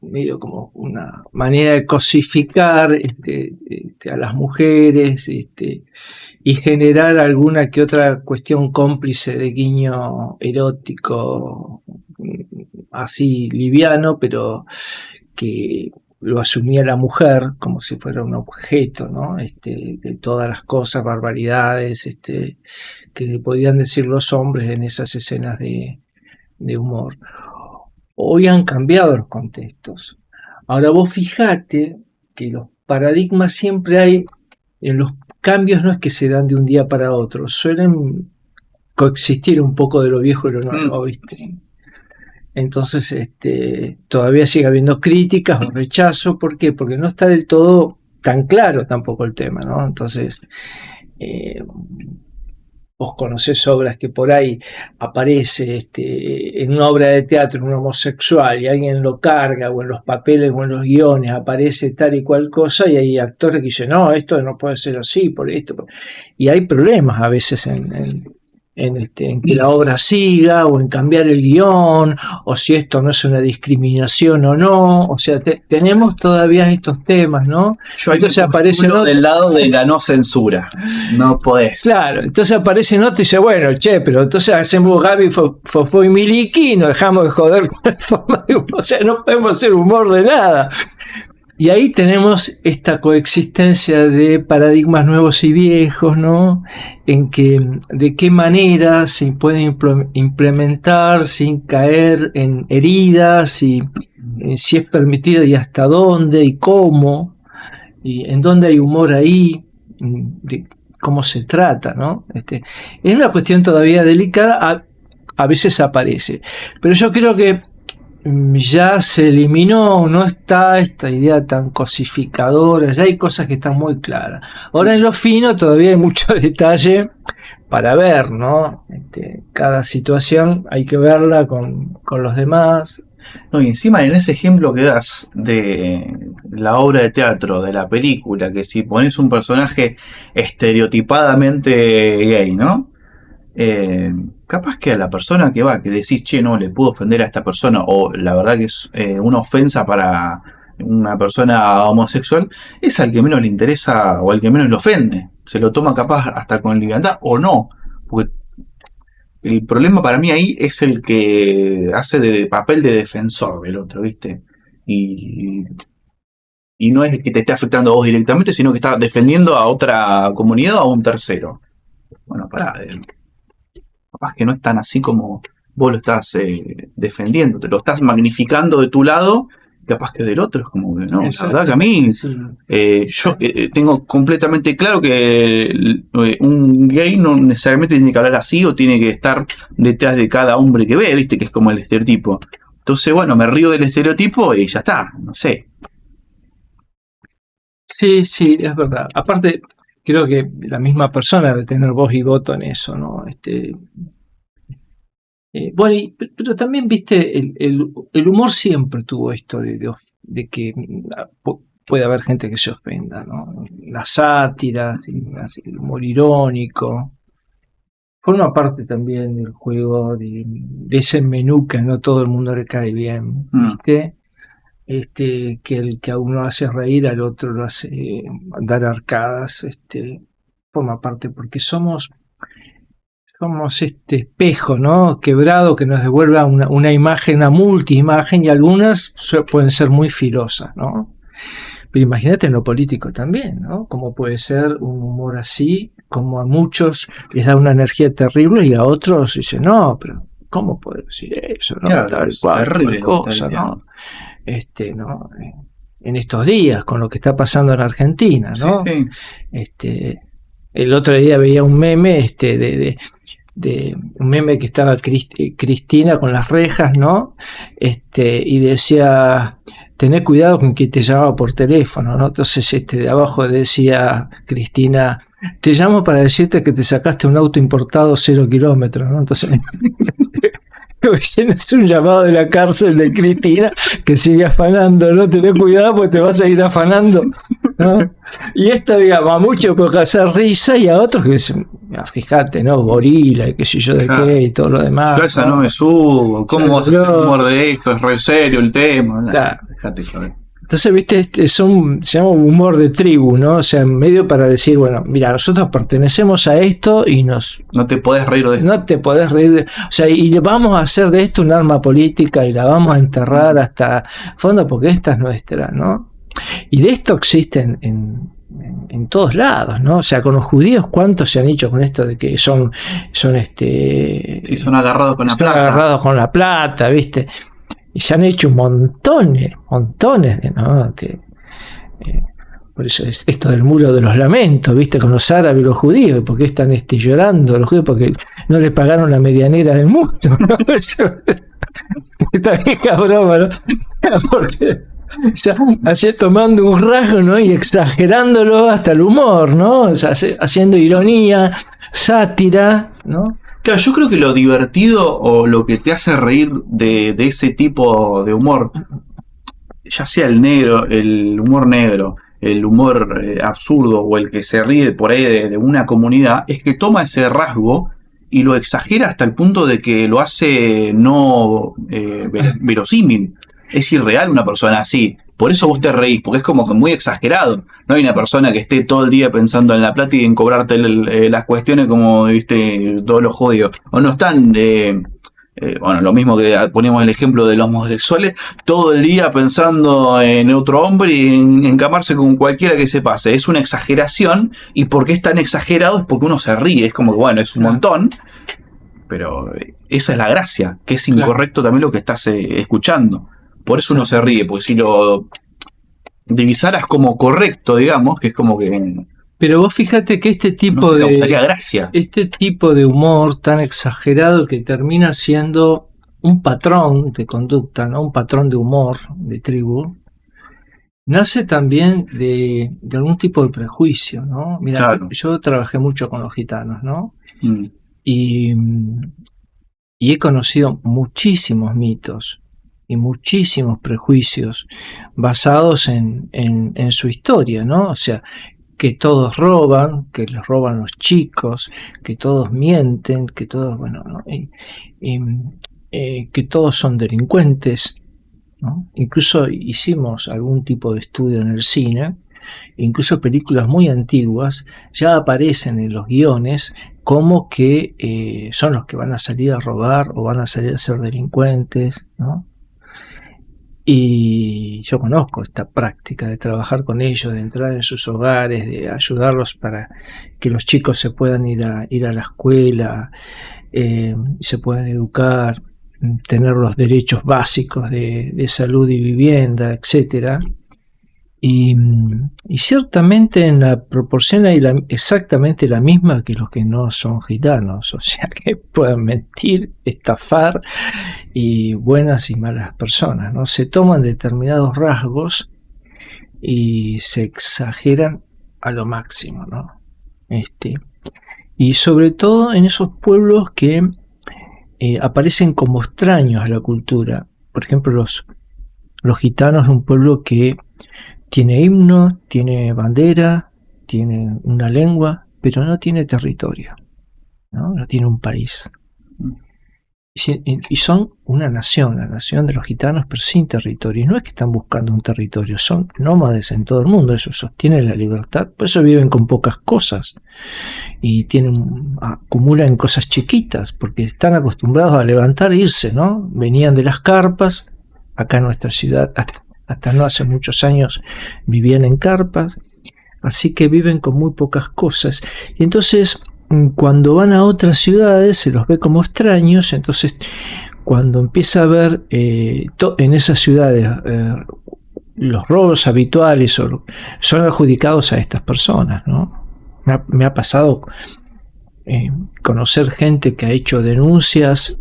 B: medio como una manera de cosificar a las mujeres y generar alguna que otra cuestión cómplice de guiño erótico, así liviano, pero que lo asumía la mujer como si fuera un objeto, ¿no? De todas las cosas, barbaridades que podían decir los hombres en esas escenas de humor. Hoy han cambiado los contextos. Ahora vos fijate que los paradigmas siempre hay, en los cambios no es que se dan de un día para otro, suelen coexistir un poco de lo viejo y lo nuevo, ¿viste? Entonces todavía sigue habiendo críticas o rechazo. ¿Por qué? Porque no está del todo tan claro tampoco el tema, ¿no? Entonces vos conocés obras que por ahí aparece en una obra de teatro un homosexual y alguien lo carga, o en los papeles o en los guiones aparece tal y cual cosa, y hay actores que dicen, no, esto no puede ser así, por esto. Y hay problemas a veces en que la obra siga, o en cambiar el guión, o si esto no es una discriminación o no. O sea, tenemos todavía estos temas, ¿no?
A: Yo entonces aparece del lado de la no censura. No podés.
B: Claro, entonces aparece otro y dice, bueno, pero entonces hacemos Gaby, Fofó y Miliki y nos dejamos de joder con la forma de humor. O sea, no podemos hacer humor de nada. Y ahí tenemos esta coexistencia de paradigmas nuevos y viejos, ¿no? En que de qué manera se pueden implementar sin caer en heridas, y si es permitido y hasta dónde y cómo, y en dónde hay humor ahí, de cómo se trata, ¿no? Es una cuestión todavía delicada, a veces aparece. Pero yo creo que ya se eliminó, no está esta idea tan cosificadora, ya hay cosas que están muy claras. Ahora en lo fino todavía hay mucho detalle para ver, ¿no? Cada situación hay que verla con los demás.
A: No, y encima en ese ejemplo que das de la obra de teatro, de la película, que si pones un personaje estereotipadamente gay, ¿no? Capaz que a la persona que decís, che, no, le puedo ofender a esta persona, o la verdad que es una ofensa para una persona homosexual, es al que menos le interesa o al que menos le ofende. Se lo toma capaz hasta con liviandad o no, porque el problema para mí ahí es el que hace de papel de defensor del otro, ¿viste? Y no es que te esté afectando a vos directamente, sino que está defendiendo a otra comunidad o a un tercero. Bueno, capaz que no es tan así como vos lo estás defendiendo, te lo estás magnificando de tu lado, capaz que del otro es como que no. La verdad que a mí yo tengo completamente claro que un gay no necesariamente tiene que hablar así o tiene que estar detrás de cada hombre que ve, viste, que es como el estereotipo. Entonces, bueno, me río del estereotipo y ya está, no sé.
B: Sí, es verdad. Aparte, creo que la misma persona debe tener voz y voto en eso, ¿no? Bueno, pero también, viste, el humor siempre tuvo esto de que puede haber gente que se ofenda, ¿no? Las sátiras, el humor irónico, forma parte también del juego de ese menú que no todo el mundo le cae bien, ¿viste? Que el que a uno hace reír, al otro lo hace dar arcadas, forma parte, porque somos este espejo, ¿no? Quebrado, que nos devuelve una imagen, una multiimagen, y algunas pueden ser muy filosas, ¿no? Pero imagínate en lo político también, ¿no? Cómo puede ser un humor así, como a muchos les da una energía terrible y a otros dicen, no, pero ¿cómo puede decir eso? ¿No?
A: Claro,
B: Tal cual,
A: terrible
B: cosa, ¿no? ¿No? En estos días, con lo que está pasando en Argentina, ¿no?
A: Sí.
B: El otro día veía un meme de un meme que estaba Cristina con las rejas, ¿no? Y decía, tené cuidado con quien te llamaba por teléfono, ¿no? Entonces de abajo decía Cristina, te llamo para decirte que te sacaste un auto importado 0 kilómetros, ¿no? Entonces es un llamado de la cárcel de Cristina que sigue afanando, ¿no? Tené cuidado porque te vas a ir afanando, ¿no? Y esto, digamos, a muchos puede hacer risa y a otros que dicen, fíjate, ¿no? Gorila y qué sé yo de qué y todo lo demás.
A: Yo esa no me subo, ¿cómo vas a hacer humor de esto? Es re serio el tema.
B: Claro.
A: Fíjate, joder.
B: Entonces, viste, se llama humor de tribu, ¿no? O sea, en medio para decir, bueno, mira, nosotros pertenecemos a esto y no
A: te podés reír de esto.
B: No te podés reír. O sea, y vamos a hacer de esto un arma política y la vamos a enterrar hasta fondo porque esta es nuestra, ¿no? Y de esto existen en todos lados, ¿no? O sea, con los judíos, ¿cuántos se han hecho con esto de que son
A: son agarrados con la plata?
B: Agarrados con la plata, ¿viste? Y se han hecho montones, ¿no? Por eso es esto del muro de los lamentos, ¿viste? Con los árabes y los judíos, porque están llorando los judíos porque no le pagaron la medianera del muro, ¿no? Esta vieja broma, ¿no? Porque, o sea, así tomando un rasgo, ¿no? Y exagerándolo hasta el humor, ¿no? O sea, haciendo ironía, sátira, ¿no?
A: Claro, yo creo que lo divertido o lo que te hace reír de ese tipo de humor, ya sea el humor negro, el humor absurdo o el que se ríe por ahí de una comunidad, es que toma ese rasgo y lo exagera hasta el punto de que lo hace no verosímil. Es irreal una persona así. Por eso vos te reís, porque es como que muy exagerado. No hay una persona que esté todo el día pensando en la plata y en cobrarte las cuestiones como, viste, todos los jodidos. O no están, bueno, lo mismo que ponemos el ejemplo de los homosexuales, todo el día pensando en otro hombre y en encamarse con cualquiera que se pase. Es una exageración, y porque es tan exagerado es porque uno se ríe. Es como que, bueno, es un montón, pero esa es la gracia, que es incorrecto también lo que estás escuchando. Por eso uno se ríe, porque si lo divisaras como correcto, digamos, que es como que...
B: Pero vos fíjate que este tipo
A: gracia.
B: Este tipo de humor tan exagerado que termina siendo un patrón de conducta, ¿no? Un patrón de humor de tribu, nace también de algún tipo de prejuicio, ¿no? Mira, claro. Yo trabajé mucho con los gitanos, ¿no? Y he conocido muchísimos mitos y muchísimos prejuicios basados en su historia, ¿no? O sea, que todos roban, que les roban los chicos, que todos mienten, que todos, bueno, ¿no? Que todos son delincuentes, ¿no? Incluso hicimos algún tipo de estudio en el cine, incluso películas muy antiguas ya aparecen en los guiones como que son los que van a salir a robar o van a salir a ser delincuentes, ¿no? Y yo conozco esta práctica de trabajar con ellos, de entrar en sus hogares, de ayudarlos para que los chicos se puedan ir a la escuela, se puedan educar, tener los derechos básicos de salud y vivienda, etcétera. Y ciertamente en la proporción hay exactamente la misma que los que no son gitanos, o sea que pueden mentir, estafar, y buenas y malas personas, ¿no? Se toman determinados rasgos y se exageran a lo máximo, ¿no? Y sobre todo en esos pueblos que aparecen como extraños a la cultura. Por ejemplo, los gitanos, un pueblo que tiene himno, tiene bandera, tiene una lengua, pero no tiene territorio, ¿no? No tiene un país. Y son una nación, la nación de los gitanos, pero sin territorio. Y no es que están buscando un territorio, son nómades en todo el mundo, ellos sostienen la libertad, por eso viven con pocas cosas y acumulan cosas chiquitas, porque están acostumbrados a levantar e irse, ¿no? Venían de las carpas, acá en nuestra ciudad, hasta no hace muchos años vivían en carpas, así que viven con muy pocas cosas. Y entonces, cuando van a otras ciudades se los ve como extraños. Entonces cuando empieza a ver en esas ciudades los robos habituales son adjudicados a estas personas, ¿no? Me ha pasado conocer gente que ha hecho denuncias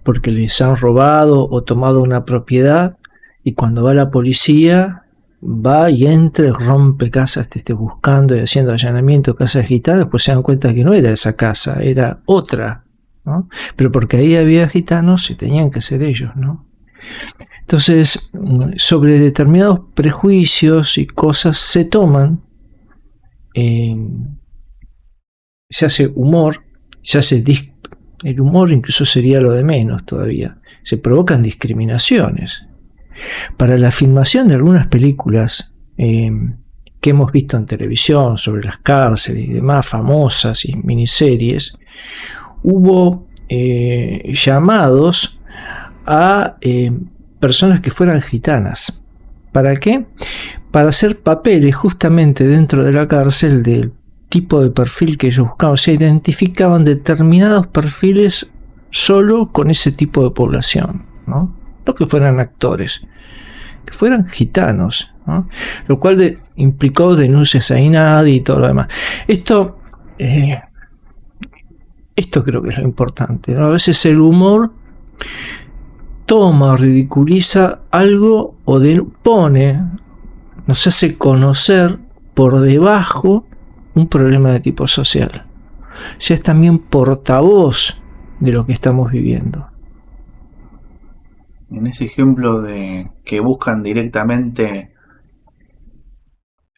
B: porque les han robado o tomado una propiedad y cuando va la policía, va y entra y rompe casas, buscando y haciendo allanamiento de casas gitanas, pues se dan cuenta que no era esa casa, era otra, ¿no? Pero porque ahí había gitanos y tenían que ser ellos, ¿no? Entonces, sobre determinados prejuicios y cosas se toman, se hace humor, se hace el humor incluso sería lo de menos todavía, se provocan discriminaciones. Para la filmación de algunas películas que hemos visto en televisión sobre las cárceles y demás, famosas y miniseries, hubo llamados a personas que fueran gitanas. ¿Para qué? Para hacer papeles justamente dentro de la cárcel del tipo de perfil que ellos buscaban. O sea, identificaban determinados perfiles solo con ese tipo de población, ¿no? No que fueran actores, que fueran gitanos, ¿no? Lo cual implicó denuncias a INADI y todo lo demás. Esto creo que es lo importante, ¿no? A veces el humor toma o ridiculiza algo o nos hace conocer por debajo un problema de tipo social. O sea, es también portavoz de lo que estamos viviendo.
A: En ese ejemplo de que buscan directamente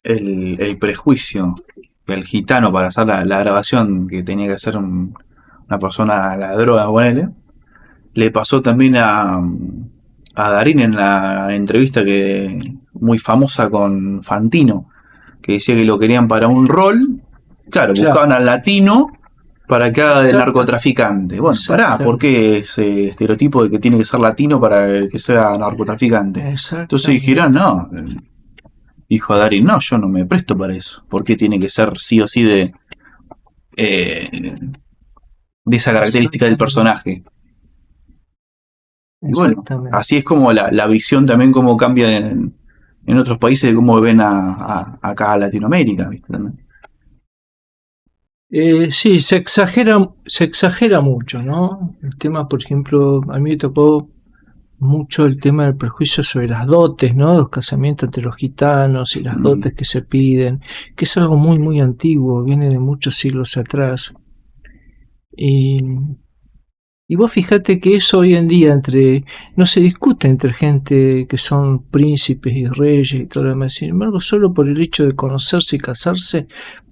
A: el prejuicio del gitano para hacer la grabación que tenía que hacer una persona a la droga, ponele, le pasó también a Darín en la entrevista que muy famosa con Fantino, que decía que lo querían para un rol, claro, buscaban al latino para que haga de narcotraficante. Bueno, pará, ¿por qué ese estereotipo de que tiene que ser latino para que sea narcotraficante? Entonces dijeron, no, dijo Darín, no, yo no me presto para eso. ¿Por qué tiene que ser sí o sí de esa característica del personaje? Y bueno, así es como la visión también como cambia en otros países de cómo ven acá a Latinoamérica, ¿viste? También.
B: Sí, se exagera mucho, ¿no? El tema, por ejemplo, a mí me tocó mucho el tema del prejuicio sobre las dotes, ¿no? Los casamientos entre los gitanos y las dotes que se piden, que es algo muy, muy antiguo, viene de muchos siglos atrás. Y vos fíjate que eso hoy en día no se discute entre gente que son príncipes y reyes y todo lo demás. Sin embargo, solo por el hecho de conocerse y casarse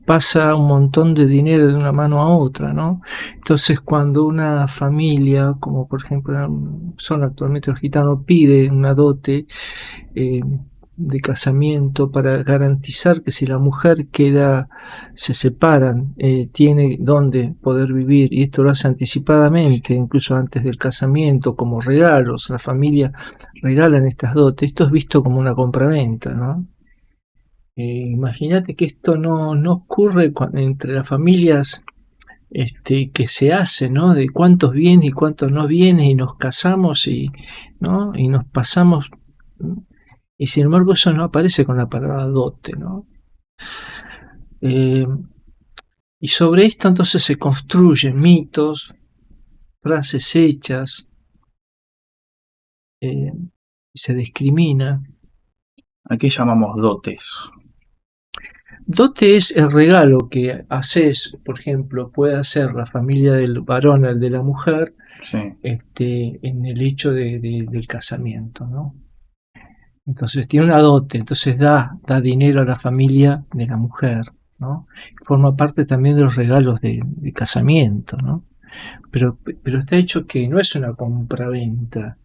B: pasa un montón de dinero de una mano a otra, ¿no? Entonces, cuando una familia, como por ejemplo son actualmente los gitanos, pide una dote, de casamiento para garantizar que si la mujer se separan, tiene donde poder vivir, y esto lo hace anticipadamente, incluso antes del casamiento, como regalos, la familia regalan estas dotes, esto es visto como una compraventa, ¿no? Imagínate que esto no ocurre entre las familias que se hace, ¿no? De cuántos vienen y cuántos no vienen, y nos casamos ¿no? Y nos pasamos. Y sin embargo eso no aparece con la palabra dote, ¿no? Y sobre esto entonces se construyen mitos, frases hechas, se discrimina.
A: ¿A qué llamamos dotes?
B: Dote es el regalo que haces, por ejemplo, puede hacer la familia del varón al de la mujer,
A: sí,
B: en el hecho del casamiento, ¿no? Entonces tiene una dote, entonces da dinero a la familia de la mujer, ¿no? Forma parte también de los regalos de casamiento, ¿no? Pero está hecho que no es una compraventa,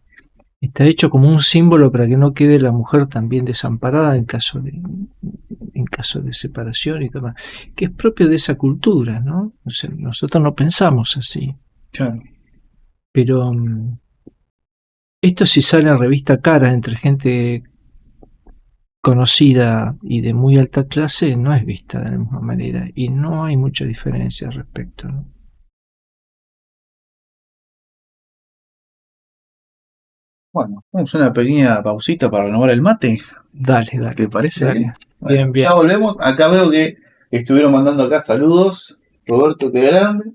B: está hecho como un símbolo para que no quede la mujer también desamparada en caso de separación y demás, que es propio de esa cultura, ¿no? O sea, nosotros no pensamos así.
A: Claro.
B: Pero esto si sale en revista cara entre gente conocida y de muy alta clase, no es vista de la misma manera y no hay mucha diferencia al respecto, ¿no?
A: Bueno, vamos a una pequeña pausita para renovar el mate.
B: Dale.
A: ¿Te parece?
B: Dale.
A: Bueno,
B: Bien.
A: Ya volvemos. Acá veo que estuvieron mandando acá saludos. Roberto, qué grande.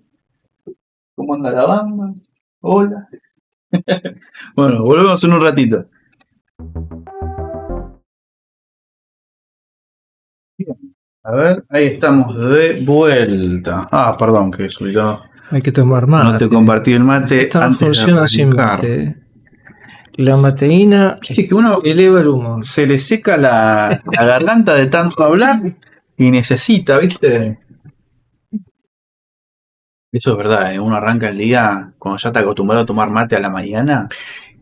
A: ¿Cómo anda la banda? Hola. Bueno, volvemos en un ratito. Bien. A ver, ahí estamos de vuelta. Ah, perdón, que subió.
B: Hay que tomar mate.
A: No te compartí el mate
B: Esto no
A: antes de
B: funciona sin
A: arrancar.
B: mate. La mateína
A: Viste que uno
B: eleva el humor.
A: se le seca la garganta de tanto hablar y necesita, ¿viste? Eso es verdad, ¿eh? Uno arranca el día cuando ya está acostumbrado a tomar mate a la mañana.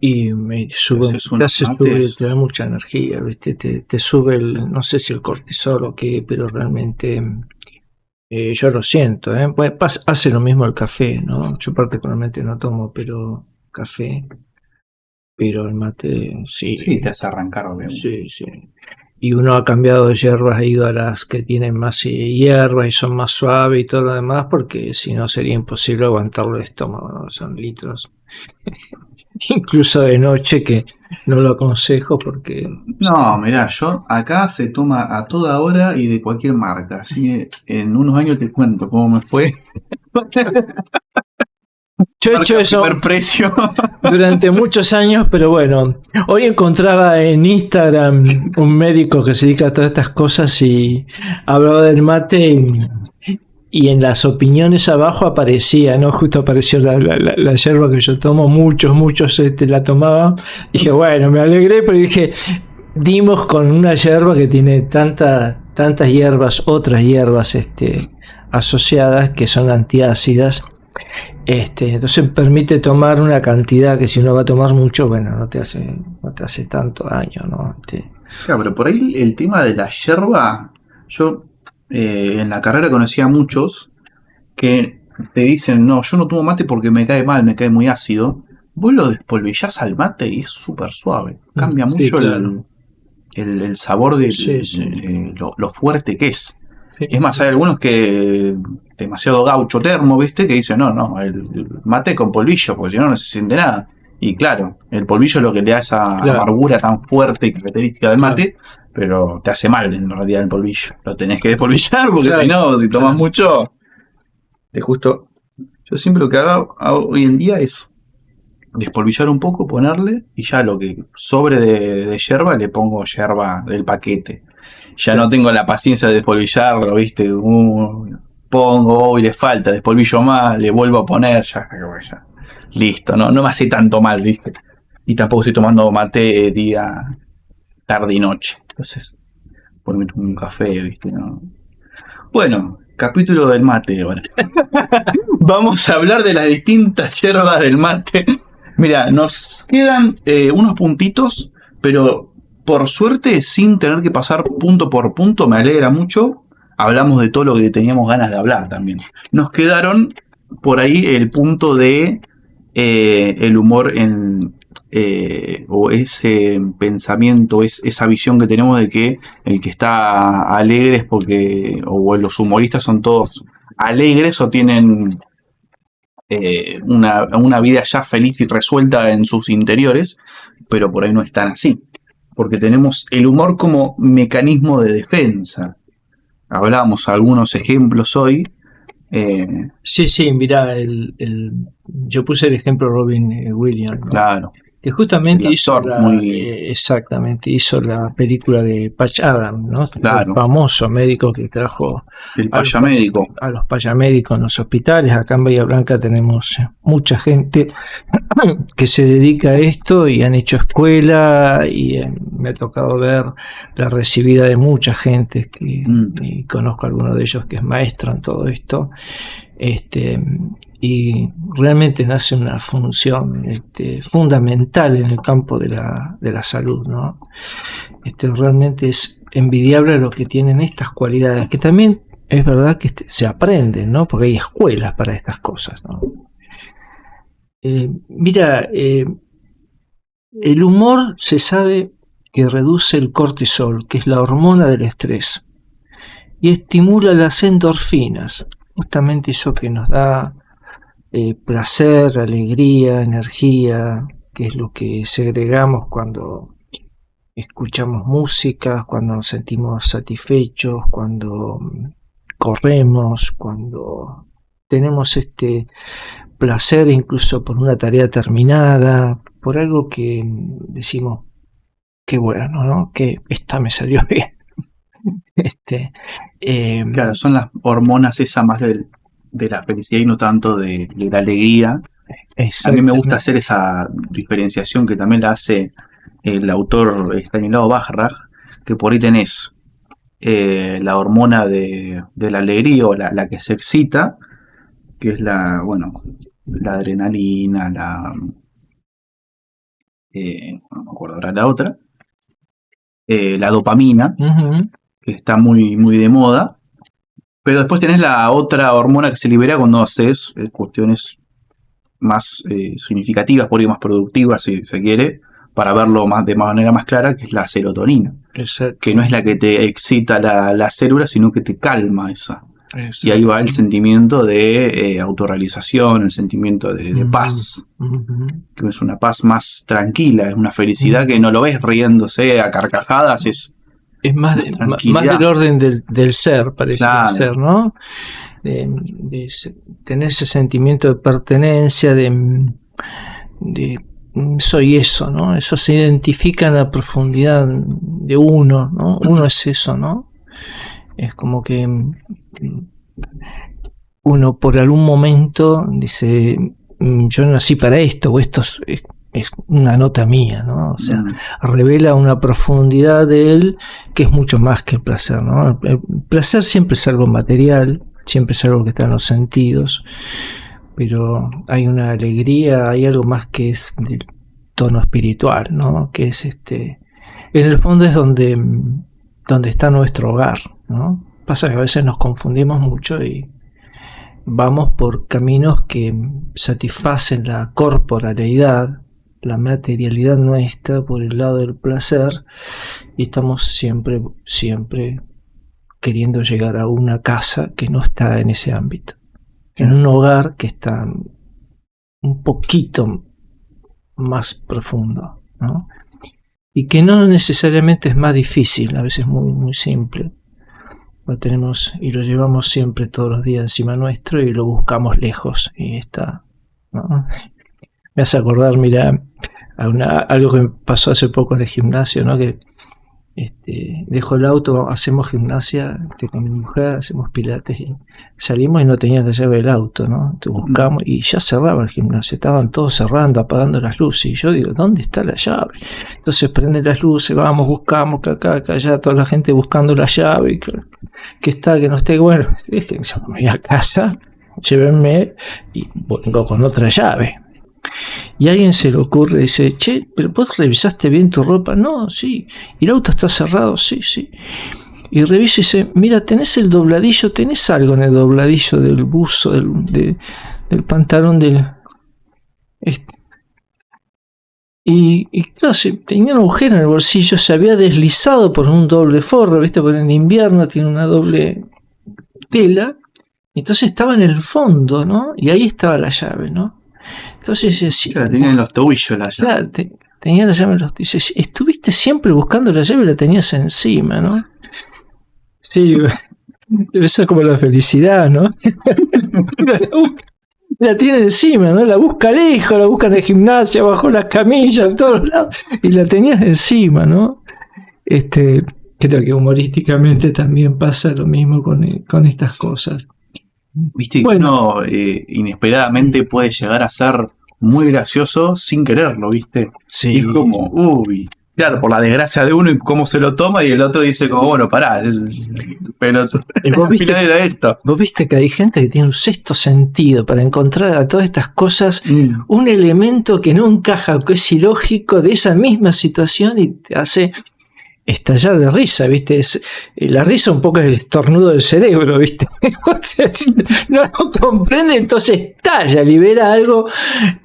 B: Y me sube,
A: Entonces
B: te
A: unos
B: hace subir,
A: mates.
B: te da mucha energía, ¿viste? Te sube no sé si el cortisol o qué, pero realmente yo lo siento, ¿eh? Pues hace lo mismo el café, ¿no? Yo particularmente no tomo, pero café, pero el mate sí,
A: Sí, te hace arrancar de
B: sí, sí. Y uno ha cambiado de hierbas, ha ido a las que tienen más hierba y son más suaves y todo lo demás, porque si no sería imposible aguantarlo el estómago, ¿no? Son litros. Incluso de noche, que no lo aconsejo porque
A: No, mirá, yo acá se toma a toda hora y de cualquier marca. Así que en unos años te cuento cómo me fue.
B: yo he hecho
A: Marca
B: eso
A: primer precio.
B: durante muchos años, pero bueno, hoy encontraba en Instagram un médico que se dedica a todas estas cosas y hablaba del mate y en las opiniones abajo aparecía, ¿no? Justo apareció la yerba que yo tomo, muchos la tomaban. Dije, bueno, me alegré, pero dije, dimos con una yerba que tiene tantas hierbas, otras hierbas asociadas que son antiácidas. Entonces permite tomar una cantidad que si uno va a tomar mucho, bueno, no te hace tanto daño, ¿no?
A: Claro, pero por ahí el tema de la yerba, yo en la carrera conocía a muchos que te dicen, no, yo no tomo mate porque me cae mal, me cae muy ácido. Vos lo despolvillás al mate y es súper suave. Cambia
B: Sí,
A: mucho
B: claro.
A: el sabor de
B: Sí.
A: lo fuerte que es.
B: Sí.
A: Es más, hay algunos que demasiado gaucho termo, ¿viste? Que dicen, no, el mate con polvillo, porque si no, no se siente nada. Y claro, el polvillo es lo que le da esa amargura tan fuerte y característica del mate, pero te hace mal en realidad el polvillo. Lo tenés que despolvillar porque si no, si tomas mucho, te justo. Yo siempre lo que hago hoy en día es despolvillar un poco, ponerle y ya lo que sobre de yerba le pongo yerba del paquete. Ya no tengo la paciencia de despolvillarlo, ¿viste? Pongo y le falta, despolvillo más, le vuelvo a poner, ya. Listo, no me hace tanto mal, ¿viste? Y tampoco estoy tomando mate día, tarde y noche. Entonces, ponme un café, ¿viste? ¿No? Bueno, capítulo del mate ahora. Vamos a hablar de las distintas hierbas del mate. Mira, nos quedan unos puntitos, pero por suerte, sin tener que pasar punto por punto, me alegra mucho. Hablamos de todo lo que teníamos ganas de hablar también. Nos quedaron por ahí el punto de el humor o ese pensamiento, esa visión que tenemos de que el que está alegre es porque, o los humoristas son todos alegres o tienen una vida ya feliz y resuelta en sus interiores, pero por ahí no están así, porque tenemos el humor como mecanismo de defensa. Hablábamos algunos ejemplos hoy.
B: Sí, mira, yo puse el ejemplo Robin Williams, ¿no?
A: Claro.
B: Que justamente hizo
A: muy...
B: exactamente, hizo la película de Patch Adams, ¿no?
A: Claro.
B: El famoso médico que trajo
A: el payamédico.
B: A los payamédicos en los hospitales. Acá en Bahía Blanca tenemos mucha gente que se dedica a esto y han hecho escuela y me ha tocado ver la recibida de mucha gente y conozco a alguno de ellos que es maestro en todo esto. Y realmente nace una función fundamental en el campo de la salud, ¿no? Realmente es envidiable lo que tienen estas cualidades, que también es verdad que se aprenden, ¿no? Porque hay escuelas para estas cosas, ¿no? Mira, el humor se sabe que reduce el cortisol, que es la hormona del estrés, y estimula las endorfinas, justamente eso que nos da placer, alegría, energía, que es lo que segregamos cuando escuchamos música, cuando nos sentimos satisfechos, cuando corremos, cuando tenemos placer incluso por una tarea terminada, por algo que decimos, qué bueno, ¿no? Que esta me salió bien.
A: Claro, son las hormonas esas más de la felicidad y no tanto de la alegría. A mí me gusta hacer esa diferenciación que también la hace el autor Stanislav Bajraj, que por ahí tenés la hormona de la alegría o la que se excita, que es la adrenalina, no me acuerdo ahora la otra, la dopamina, que está muy, muy de moda, pero después tenés la otra hormona que se libera cuando haces cuestiones más significativas, por ahí más productivas, si se quiere, para verlo de manera más clara, que es la serotonina.
B: Exacto.
A: Que no es la que te excita la célula, sino que te calma esa.
B: Exacto.
A: Y ahí va el sentimiento de autorrealización, el sentimiento de paz, que es una paz más tranquila, es una felicidad que no lo ves riéndose a carcajadas, es
B: más del orden del ser, parece ser, ¿no? De tener ese sentimiento de pertenencia, de soy eso, ¿no? Eso se identifica en la profundidad de uno, ¿no? Uno es eso, ¿no? Es como que uno por algún momento dice, yo nací para esto, o esto es una nota mía, ¿no? O sea, revela una profundidad de él que es mucho más que el placer, ¿no? El placer siempre es algo material, siempre es algo que está en los sentidos, pero hay una alegría, hay algo más que es del tono espiritual, ¿no? Que es en el fondo es donde está nuestro hogar, ¿no? Pasa que a veces nos confundimos mucho y vamos por caminos que satisfacen la corporalidad, la materialidad nuestra por el lado del placer, y estamos siempre queriendo llegar a una casa que no está en ese ámbito, en un hogar que está un poquito más profundo, ¿no? Y que no necesariamente es más difícil, a veces muy, muy simple. Lo tenemos y lo llevamos siempre todos los días encima nuestro y lo buscamos lejos y está, ¿no? Me hace acordar, mira, algo que me pasó hace poco en el gimnasio, ¿no? Que dejo el auto, hacemos gimnasia con mi mujer, hacemos pilates y salimos y no tenía la llave del auto, ¿no? Entonces buscamos y ya cerraba el gimnasio, estaban todos cerrando, apagando las luces y yo digo, ¿dónde está la llave? Entonces prende las luces, vamos, buscamos, que acá, allá, toda la gente buscando la llave, que está, que no esté, bueno, es que me voy a casa, llévenme y vengo con otra llave. Y a alguien se le ocurre, dice, che, ¿pero vos revisaste bien tu ropa? No, sí. ¿Y el auto está cerrado? Sí, sí. Y revisa y dice, mira, tenés el dobladillo, tenés algo en el dobladillo del buzo, del pantalón del... Y claro, tenía un agujero en el bolsillo, se había deslizado por un doble forro, ¿viste? Porque en invierno tiene una doble tela. Entonces estaba en el fondo, ¿no? Y ahí estaba la llave, ¿no? Entonces, sí,
A: la tenía en los tobillos la llave.
B: Claro, tenía la llave en los tobillos. Estuviste siempre buscando la llave y la tenías encima, ¿no? Sí, debe ser como la felicidad, ¿no? La tiene encima, ¿no? La busca lejos, la busca en el gimnasio, bajo las camillas, en todos lados, y la tenías encima, ¿no? Creo que humorísticamente también pasa lo mismo con estas cosas.
A: Viste que uno inesperadamente puede llegar a ser muy gracioso sin quererlo, ¿viste?
B: Sí.
A: Y es como, uy, claro, por la desgracia de uno y cómo se lo toma, y el otro dice como, bueno, pará, pero
B: ¿Vos viste que hay gente que tiene un sexto sentido para encontrar a todas estas cosas un elemento que no encaja, que es ilógico de esa misma situación y te hace estallar de risa, ¿viste? La risa un poco es el estornudo del cerebro, ¿viste? O sea, si no lo comprende, entonces estalla, libera algo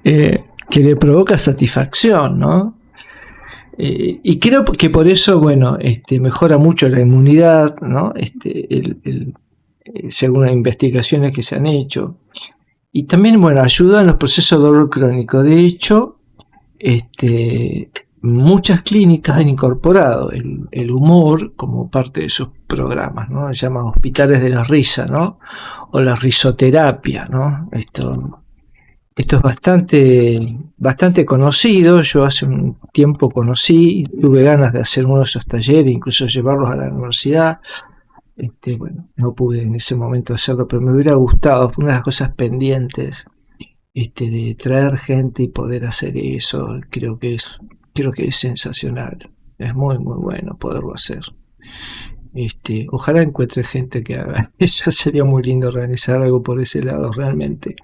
B: que le provoca satisfacción, ¿no? Y creo que por eso, bueno, mejora mucho la inmunidad, ¿no? Según las investigaciones que se han hecho. Y también, bueno, ayuda en los procesos de dolor crónico. De hecho, muchas clínicas han incorporado el humor como parte de sus programas, ¿no? Se llaman hospitales de la risa, ¿no? O la risoterapia, ¿no? Esto es bastante conocido. Yo hace un tiempo tuve ganas de hacer uno de esos talleres, incluso llevarlos a la universidad, Bueno, no pude en ese momento hacerlo, pero me hubiera gustado, fue una de las cosas pendientes, de traer gente y poder hacer eso. Creo que es sensacional, es muy muy bueno poderlo hacer. Ojalá encuentre gente que haga eso, sería muy lindo organizar algo por ese lado realmente.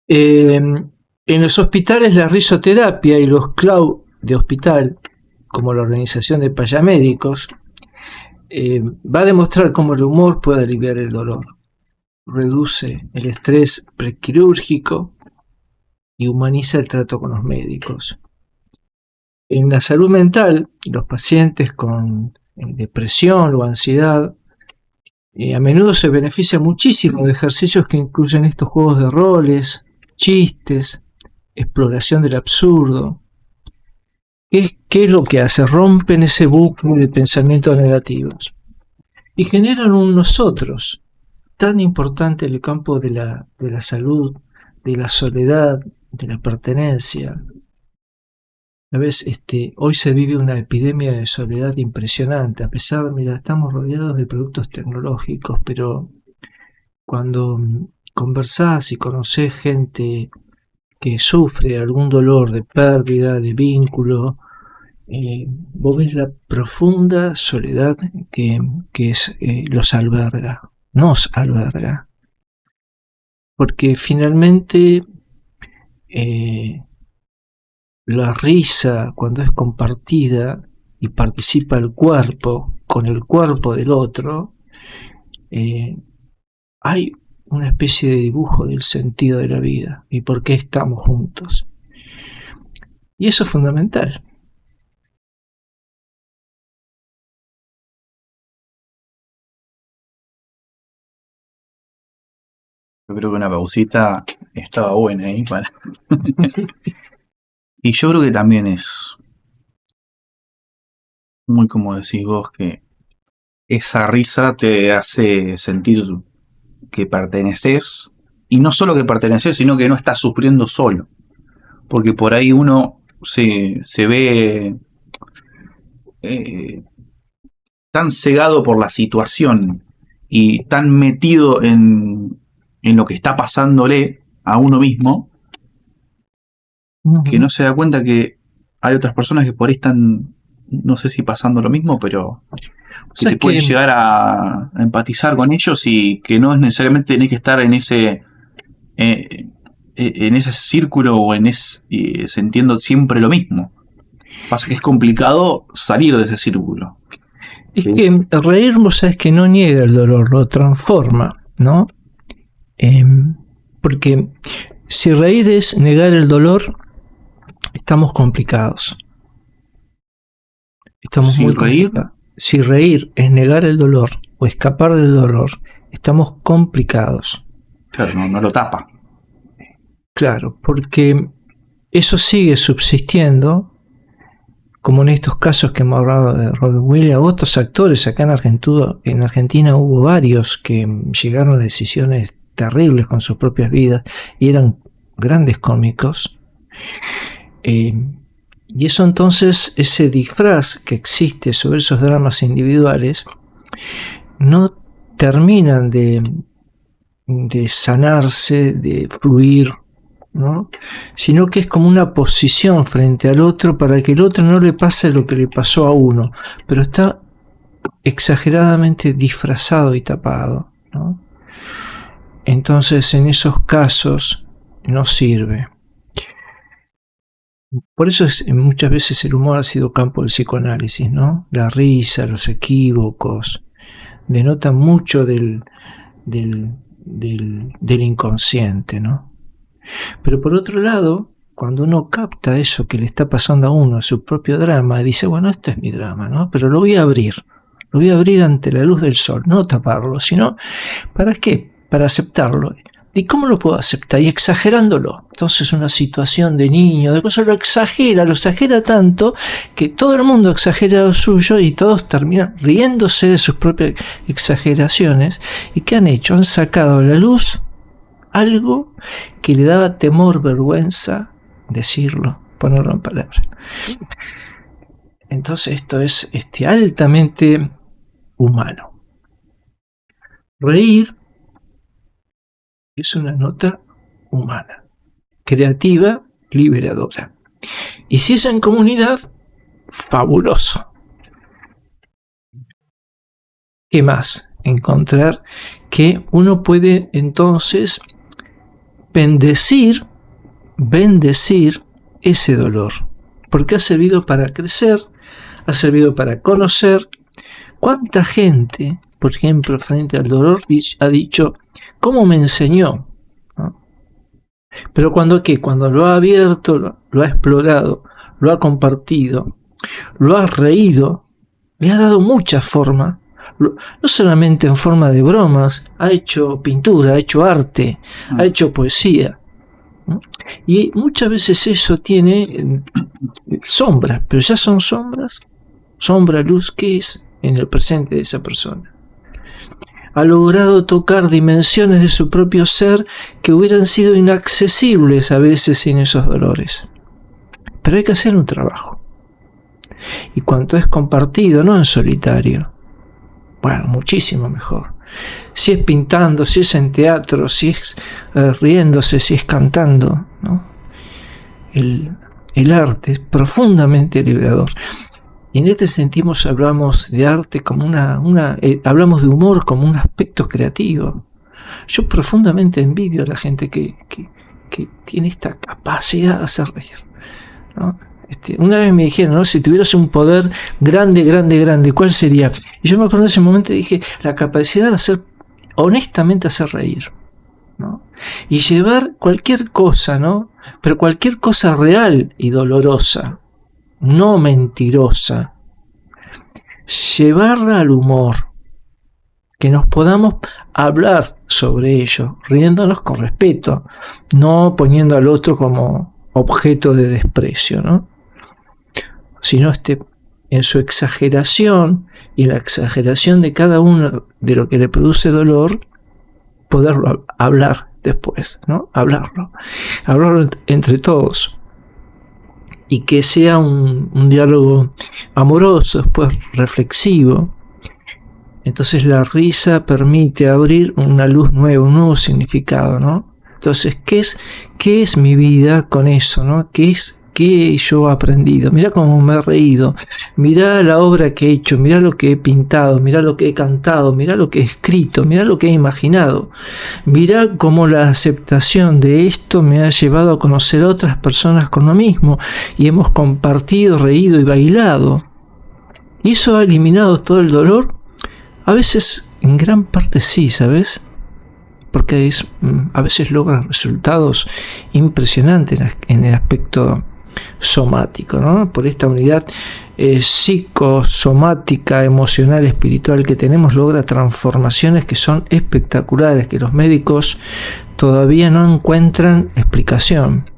B: En los hospitales la risoterapia y los cloud de hospital, como la organización de payamédicos, va a demostrar cómo el humor puede aliviar el dolor, reduce el estrés prequirúrgico y humaniza el trato con los médicos. En la salud mental, los pacientes con depresión o ansiedad a menudo se benefician muchísimo de ejercicios que incluyen estos juegos de roles, chistes, exploración del absurdo. ¿Qué es lo que hace? Rompen ese bucle de pensamientos negativos y generan un nosotros tan importante en el campo de la salud, de la soledad, de la pertenencia. ¿Sabes? Hoy se vive una epidemia de soledad impresionante, a pesar de, mira, estamos rodeados de productos tecnológicos, pero cuando conversás y conocés gente que sufre algún dolor de pérdida, de vínculo, vos ves la profunda soledad que los alberga, nos alberga. Porque finalmente la risa, cuando es compartida y participa el cuerpo con el cuerpo del otro, hay una especie de dibujo del sentido de la vida y por qué estamos juntos. Y eso es fundamental.
A: Yo creo que una pausita estaba buena ahí para. Y yo creo que también es muy como decís vos, que esa risa te hace sentir que perteneces, y no solo que perteneces, sino que no estás sufriendo solo, porque por ahí uno se ve eh, tan cegado por la situación y tan metido en lo que está pasándole a uno mismo, que no se da cuenta que hay otras personas que por ahí están, no sé si pasando lo mismo, pero que te pueden llegar a empatizar con ellos, y que no es necesariamente tenés que estar en ese círculo o sintiendo siempre lo mismo. Pasa que es complicado salir de ese círculo.
B: Es que reír, vos sabés que no niega el dolor, lo transforma, ¿no? Porque si reír es negar el dolor, estamos complicados. Estamos muy complicados. Si reír es negar el dolor o escapar del dolor, estamos complicados.
A: Claro, no lo tapa.
B: Claro, porque eso sigue subsistiendo, como en estos casos que hemos hablado de Robin Williams, otros actores acá en Argentina hubo varios que llegaron a decisiones terribles con sus propias vidas y eran grandes cómicos. Y eso entonces, ese disfraz que existe sobre esos dramas individuales, no terminan de sanarse, de fluir, ¿no? Sino que es como una posición frente al otro para que el otro no le pase lo que le pasó a uno, pero está exageradamente disfrazado y tapado, ¿no? Entonces en esos casos no sirve. Por eso muchas veces el humor ha sido campo del psicoanálisis, ¿no? La risa, los equívocos, denotan mucho del inconsciente, ¿no? Pero por otro lado, cuando uno capta eso que le está pasando a uno, su propio drama, dice, bueno, esto es mi drama, ¿no? Pero lo voy a abrir ante la luz del sol, no taparlo, sino, ¿para qué? Para aceptarlo. ¿Y cómo lo puedo aceptar? Y exagerándolo. Entonces una situación de niño, de cosas, lo exagera tanto que todo el mundo exagera lo suyo y todos terminan riéndose de sus propias exageraciones. ¿Y qué han hecho? Han sacado a la luz algo que le daba temor, vergüenza decirlo, ponerlo en palabras. Entonces esto es altamente humano. Reír es una nota humana, creativa, liberadora. Y si es en comunidad, fabuloso. ¿Qué más? Encontrar que uno puede entonces bendecir ese dolor, porque ha servido para crecer, ha servido para conocer. ¿Cuánta gente, por ejemplo, frente al dolor ha dicho, ¿cómo me enseñó? ¿No? Pero cuando lo ha abierto, lo ha explorado, lo ha compartido, lo ha reído, le ha dado mucha forma, no solamente en forma de bromas, ha hecho pintura, ha hecho arte, ha hecho poesía. ¿No? Y muchas veces eso tiene sombras, pero ya son sombras, sombra, luz, ¿qué es? En el presente de esa persona. Ha logrado tocar dimensiones de su propio ser que hubieran sido inaccesibles a veces sin esos dolores. Pero hay que hacer un trabajo. Y cuanto es compartido, no en solitario, bueno, muchísimo mejor. Si es pintando, si es en teatro, si es riéndose, si es cantando, ¿no? El arte es profundamente liberador. Y en este sentido hablamos de arte como hablamos de humor como un aspecto creativo. Yo profundamente envidio a la gente que tiene esta capacidad de hacer reír, ¿no? Una vez me dijeron, ¿no? Si tuvieras un poder grande, ¿cuál sería? Y yo me acuerdo en ese momento y dije, la capacidad de honestamente hacer reír, ¿no? Y llevar cualquier cosa, ¿no? Pero cualquier cosa real y dolorosa, no mentirosa, llevarla al humor, que nos podamos hablar sobre ello, riéndonos con respeto, no poniendo al otro como objeto de desprecio, ¿no? Sino en su exageración y la exageración de cada uno de lo que le produce dolor, poderlo hablar después, ¿no? Hablarlo entre todos. Y que sea un diálogo amoroso, después reflexivo. Entonces la risa permite abrir una luz nueva, un nuevo significado, ¿no? Entonces, ¿qué es mi vida con eso, ¿no? ¿Qué yo he aprendido? Mirá cómo me he reído, mirá la obra que he hecho, mirá lo que he pintado, mirá lo que he cantado, mirá lo que he escrito, mirá lo que he imaginado, mirá cómo la aceptación de esto me ha llevado a conocer a otras personas con lo mismo y hemos compartido, reído y bailado. ¿Y eso ha eliminado todo el dolor? A veces, en gran parte sí, ¿sabes? Porque a veces logra resultados impresionantes en el aspecto somático, ¿no? Por esta unidad psicosomática, emocional, espiritual que tenemos, logra transformaciones que son espectaculares, que los médicos todavía no encuentran explicación.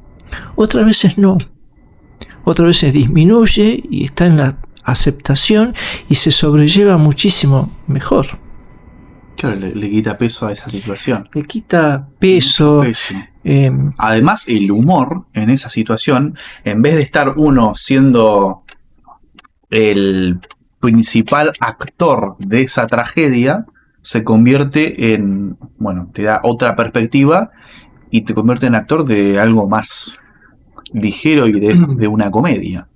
B: Otras veces no. Otras veces disminuye y está en la aceptación y se sobrelleva muchísimo mejor.
A: Claro, le quita peso a esa situación.
B: Le quita peso.
A: Además, el humor en esa situación, en vez de estar uno siendo el principal actor de esa tragedia, se convierte en, bueno, te da otra perspectiva y te convierte en actor de algo más ligero y de una comedia.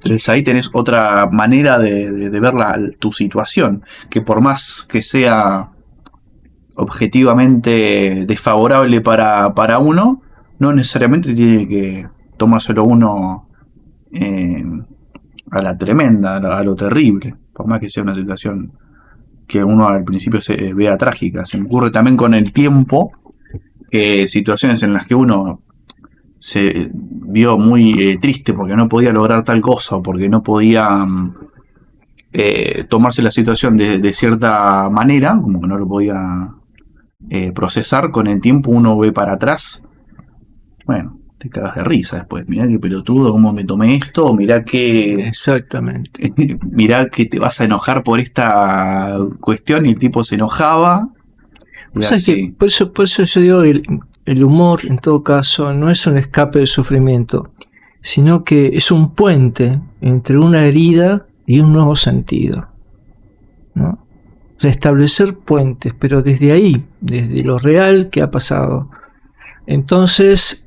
A: Entonces ahí tenés otra manera de ver tu situación, que por más que sea objetivamente desfavorable para uno, no necesariamente tiene que tomárselo uno a la tremenda, a lo terrible, por más que sea una situación que uno al principio se vea trágica. Se me ocurre también con el tiempo situaciones en las que uno se vio muy triste porque no podía lograr tal cosa o porque no podía tomarse la situación de cierta manera, como que no lo podía procesar. Con el tiempo uno ve para atrás, bueno, te cagas de risa después. Mirá qué pelotudo, cómo me tomé esto, mirá que...
B: Exactamente.
A: Mirá que te vas a enojar por esta cuestión, y el tipo se enojaba.
B: O sea que por eso yo digo, el humor en todo caso no es un escape del sufrimiento, sino que es un puente entre una herida y un nuevo sentido, ¿no? restablecer puentes, pero desde ahí, desde lo real que ha pasado. Entonces,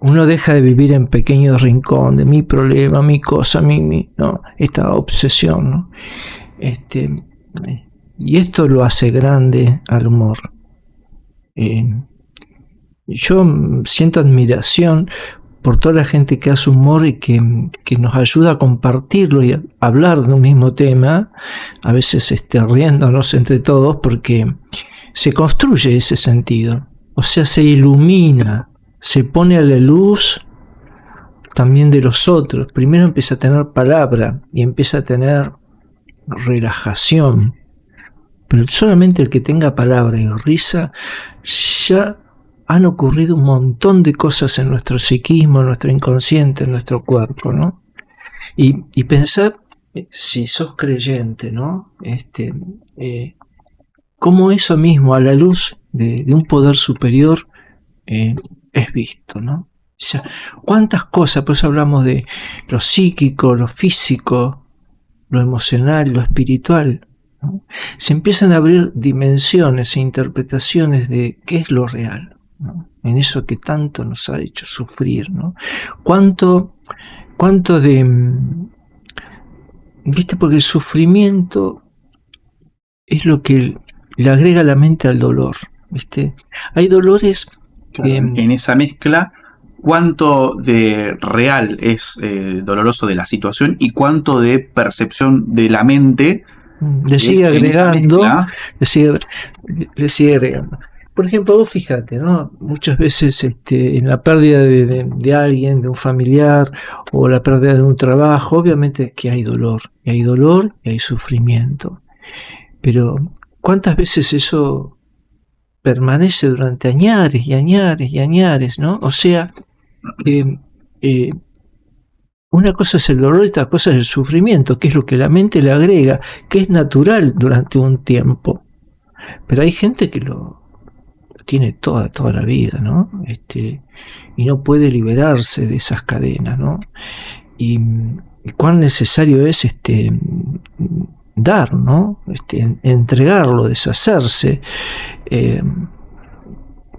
B: uno deja de vivir en pequeños rincones, de mi problema, mi cosa, no, esta obsesión, ¿no? Y esto lo hace grande al humor. Yo siento admiración por toda la gente que hace humor y que nos ayuda a compartirlo y a hablar de un mismo tema, a veces riéndonos entre todos, porque se construye ese sentido, o sea, se ilumina, se pone a la luz también de los otros. Primero empieza a tener palabra y empieza a tener relajación, pero solamente el que tenga palabra y risa, ya han ocurrido un montón de cosas en nuestro psiquismo, en nuestro inconsciente, en nuestro cuerpo, ¿no? Y pensar, si sos creyente, ¿no? Cómo eso mismo, a la luz de un poder superior, es visto, ¿no? O sea, cuántas cosas, pues hablamos de lo psíquico, lo físico, lo emocional, lo espiritual, ¿no? Se empiezan a abrir dimensiones e interpretaciones de qué es lo real, ¿no? En eso que tanto nos ha hecho sufrir, ¿no? Cuánto de... ¿Viste? Porque el sufrimiento es lo que le agrega la mente al dolor, ¿viste? Hay dolores que...
A: En esa mezcla, cuánto de real es doloroso de la situación y cuánto de percepción de la mente
B: le sigue agregando, le sigue agregando. Por ejemplo, vos fíjate, ¿no? Muchas veces en la pérdida de alguien, de un familiar, o la pérdida de un trabajo, obviamente que hay dolor y hay sufrimiento. Pero ¿cuántas veces eso permanece durante añares y añares y añares, ¿no? O sea, una cosa es el dolor y otra cosa es el sufrimiento, que es lo que la mente le agrega, que es natural durante un tiempo. Pero hay gente que lo tiene toda la vida, ¿no? Y no puede liberarse de esas cadenas, ¿no? Y cuán necesario es dar, ¿no? Entregarlo, deshacerse,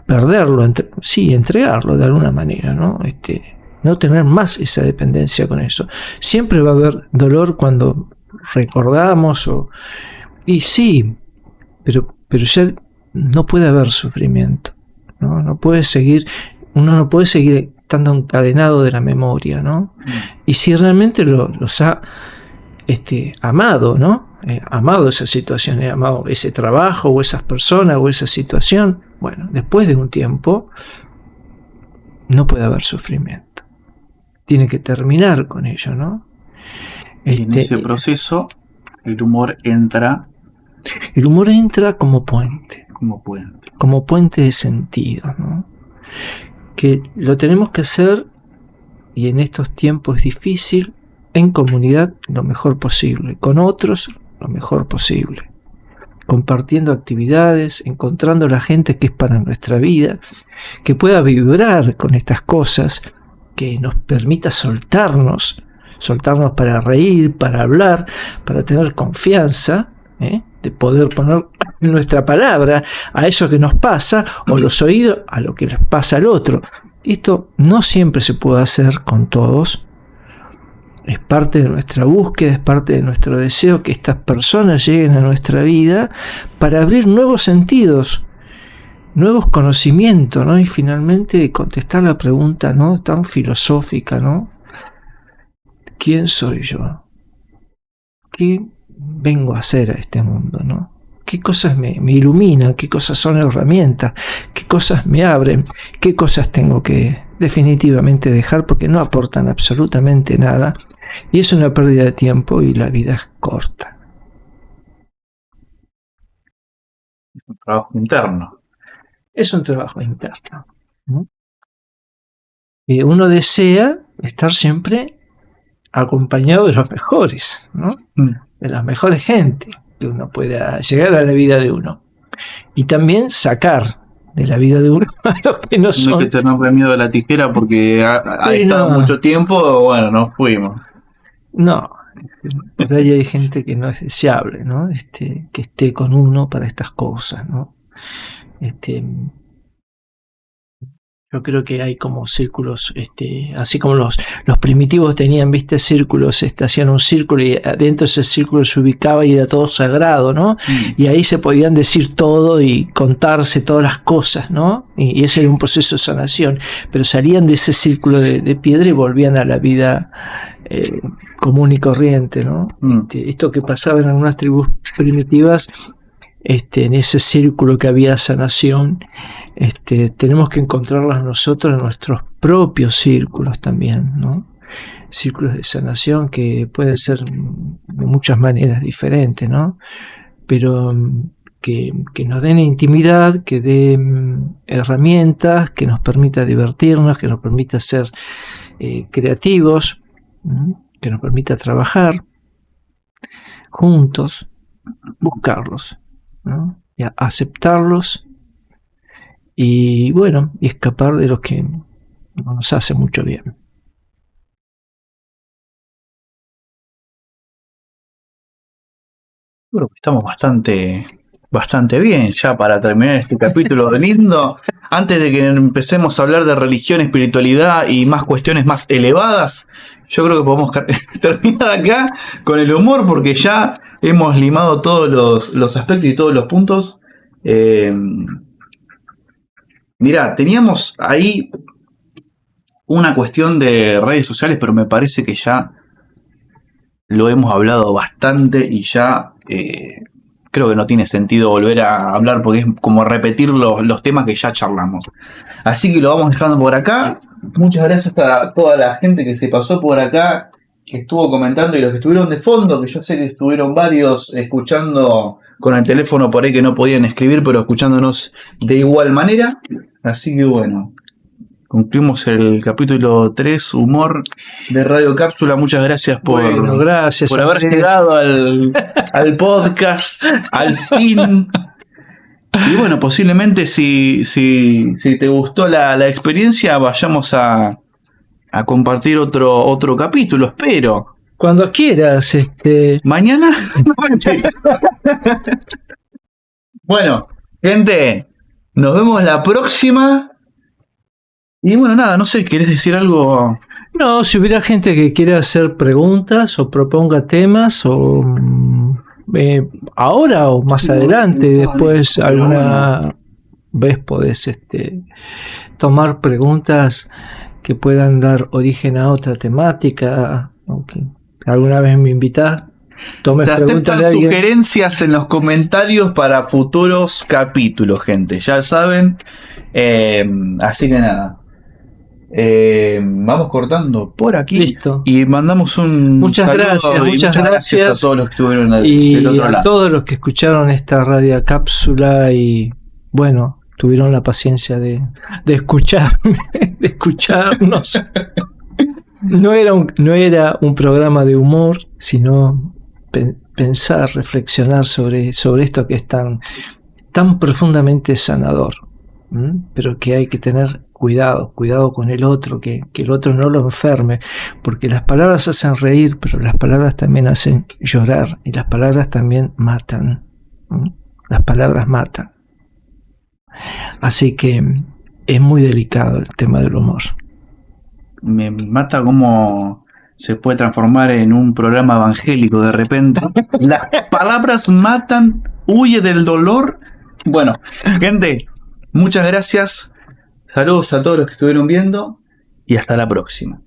B: perderlo, entregarlo de alguna manera, ¿no? No tener más esa dependencia con eso. Siempre va a haber dolor cuando recordamos, y sí, pero ya no puede haber sufrimiento, ¿no? Uno no puede seguir estando encadenado de la memoria, ¿no? Y si realmente los ha amado, ¿no? Amado esa situación, amado ese trabajo o esas personas o esa situación, bueno, después de un tiempo no puede haber sufrimiento. Tiene que terminar con ello, ¿no?
A: Y en ese proceso el humor entra
B: como puente. Como puente de sentido, ¿no? Que lo tenemos que hacer, y en estos tiempos es difícil, en comunidad lo mejor posible, con otros lo mejor posible, compartiendo actividades, encontrando la gente que es para nuestra vida, que pueda vibrar con estas cosas, que nos permita soltarnos para reír, para hablar, para tener confianza, de poder poner nuestra palabra a eso que nos pasa, o los oídos a lo que les pasa al otro. Esto no siempre se puede hacer con todos. Es parte de nuestra búsqueda, es parte de nuestro deseo que estas personas lleguen a nuestra vida para abrir nuevos sentidos, nuevos conocimientos, ¿no? Y finalmente contestar la pregunta, ¿no?, tan filosófica, ¿no? ¿Quién soy yo? ¿Qué vengo a hacer a este mundo, ¿no? ¿Qué cosas me iluminan? ¿Qué cosas son herramientas? ¿Qué cosas me abren? ¿Qué cosas tengo que definitivamente dejar porque no aportan absolutamente nada? Y es una pérdida de tiempo y la vida es corta.
A: Es un trabajo interno.
B: Es un trabajo interno, ¿no? Y uno desea estar siempre acompañado de los mejores, ¿no? De las mejores gente que uno pueda llegar a la vida de uno. Y también sacar de la vida de uno a los que no son.
A: No hay que tener miedo a la tijera porque ha estado mucho tiempo, bueno, nos fuimos.
B: No, Por ahí hay gente que no es deseable, ¿no? Que esté con uno para estas cosas, ¿no? Yo creo que hay como círculos, así como los primitivos tenían, viste, círculos, hacían un círculo y adentro de ese círculo se ubicaba y era todo sagrado, ¿no? Y ahí se podían decir todo y contarse todas las cosas, ¿no? Y ese era un proceso de sanación, pero salían de ese círculo de piedra y volvían a la vida común y corriente, ¿no? Esto que pasaba en algunas tribus primitivas, en ese círculo que había sanación, tenemos que encontrarlas nosotros en nuestros propios círculos también, ¿no? Círculos de sanación que pueden ser de muchas maneras diferentes, ¿no? Pero que nos den intimidad, que den herramientas, que nos permita divertirnos, que nos permita ser creativos, que nos permita trabajar juntos, buscarlos, ¿no? Y aceptarlos y bueno, y escapar de lo que no nos hace mucho bien.
A: Creo que estamos bastante bien ya para terminar este capítulo lindo. Antes de que empecemos a hablar de religión, espiritualidad y más cuestiones más elevadas, yo creo que podemos terminar acá con el humor, porque ya hemos limado todos los aspectos y todos los puntos. Mirá, teníamos ahí una cuestión de redes sociales, pero me parece que ya lo hemos hablado bastante y ya creo que no tiene sentido volver a hablar, porque es como repetir los temas que ya charlamos. Así que lo vamos dejando por acá. Muchas gracias a toda la gente que se pasó por acá, que estuvo comentando, y los que estuvieron de fondo, que yo sé que estuvieron varios escuchando con el teléfono por ahí, que no podían escribir, pero escuchándonos de igual manera. Así que bueno, concluimos el capítulo 3, humor de Radio Cápsula. Muchas gracias por haber llegado al podcast, al fin. Y bueno, posiblemente si te gustó la experiencia, vayamos a compartir otro capítulo, espero.
B: Cuando quieras,
A: ¿Mañana? Bueno, gente, nos vemos la próxima. Y bueno, nada, no sé, ¿querés decir algo?
B: No, si hubiera gente que quiera hacer preguntas o proponga temas, o ahora o más adelante, después alguna vez podés tomar preguntas que puedan dar origen a otra temática. Okay. Alguna vez me invitás, tomes preguntas de alguien.
A: Sugerencias en los comentarios para futuros capítulos, gente, ya saben. Así que nada. Vamos cortando por aquí.
B: Listo.
A: Y mandamos un
B: muchas gracias
A: a todos los que estuvieron
B: del otro lado. A todos los que escucharon esta radio cápsula y bueno, tuvieron la paciencia de escucharme, de escucharnos. No era un programa de humor, sino pensar, reflexionar sobre esto que es tan profundamente sanador. Pero que hay que tener cuidado con el otro, que el otro no lo enferme, porque las palabras hacen reír, pero las palabras también hacen llorar, y las palabras también matan. Las palabras matan. Así que es muy delicado el tema del humor.
A: Me mata cómo se puede transformar en un programa evangélico de repente. Las palabras matan, huye del dolor. Bueno, gente, muchas gracias. Saludos a todos los que estuvieron viendo y hasta la próxima.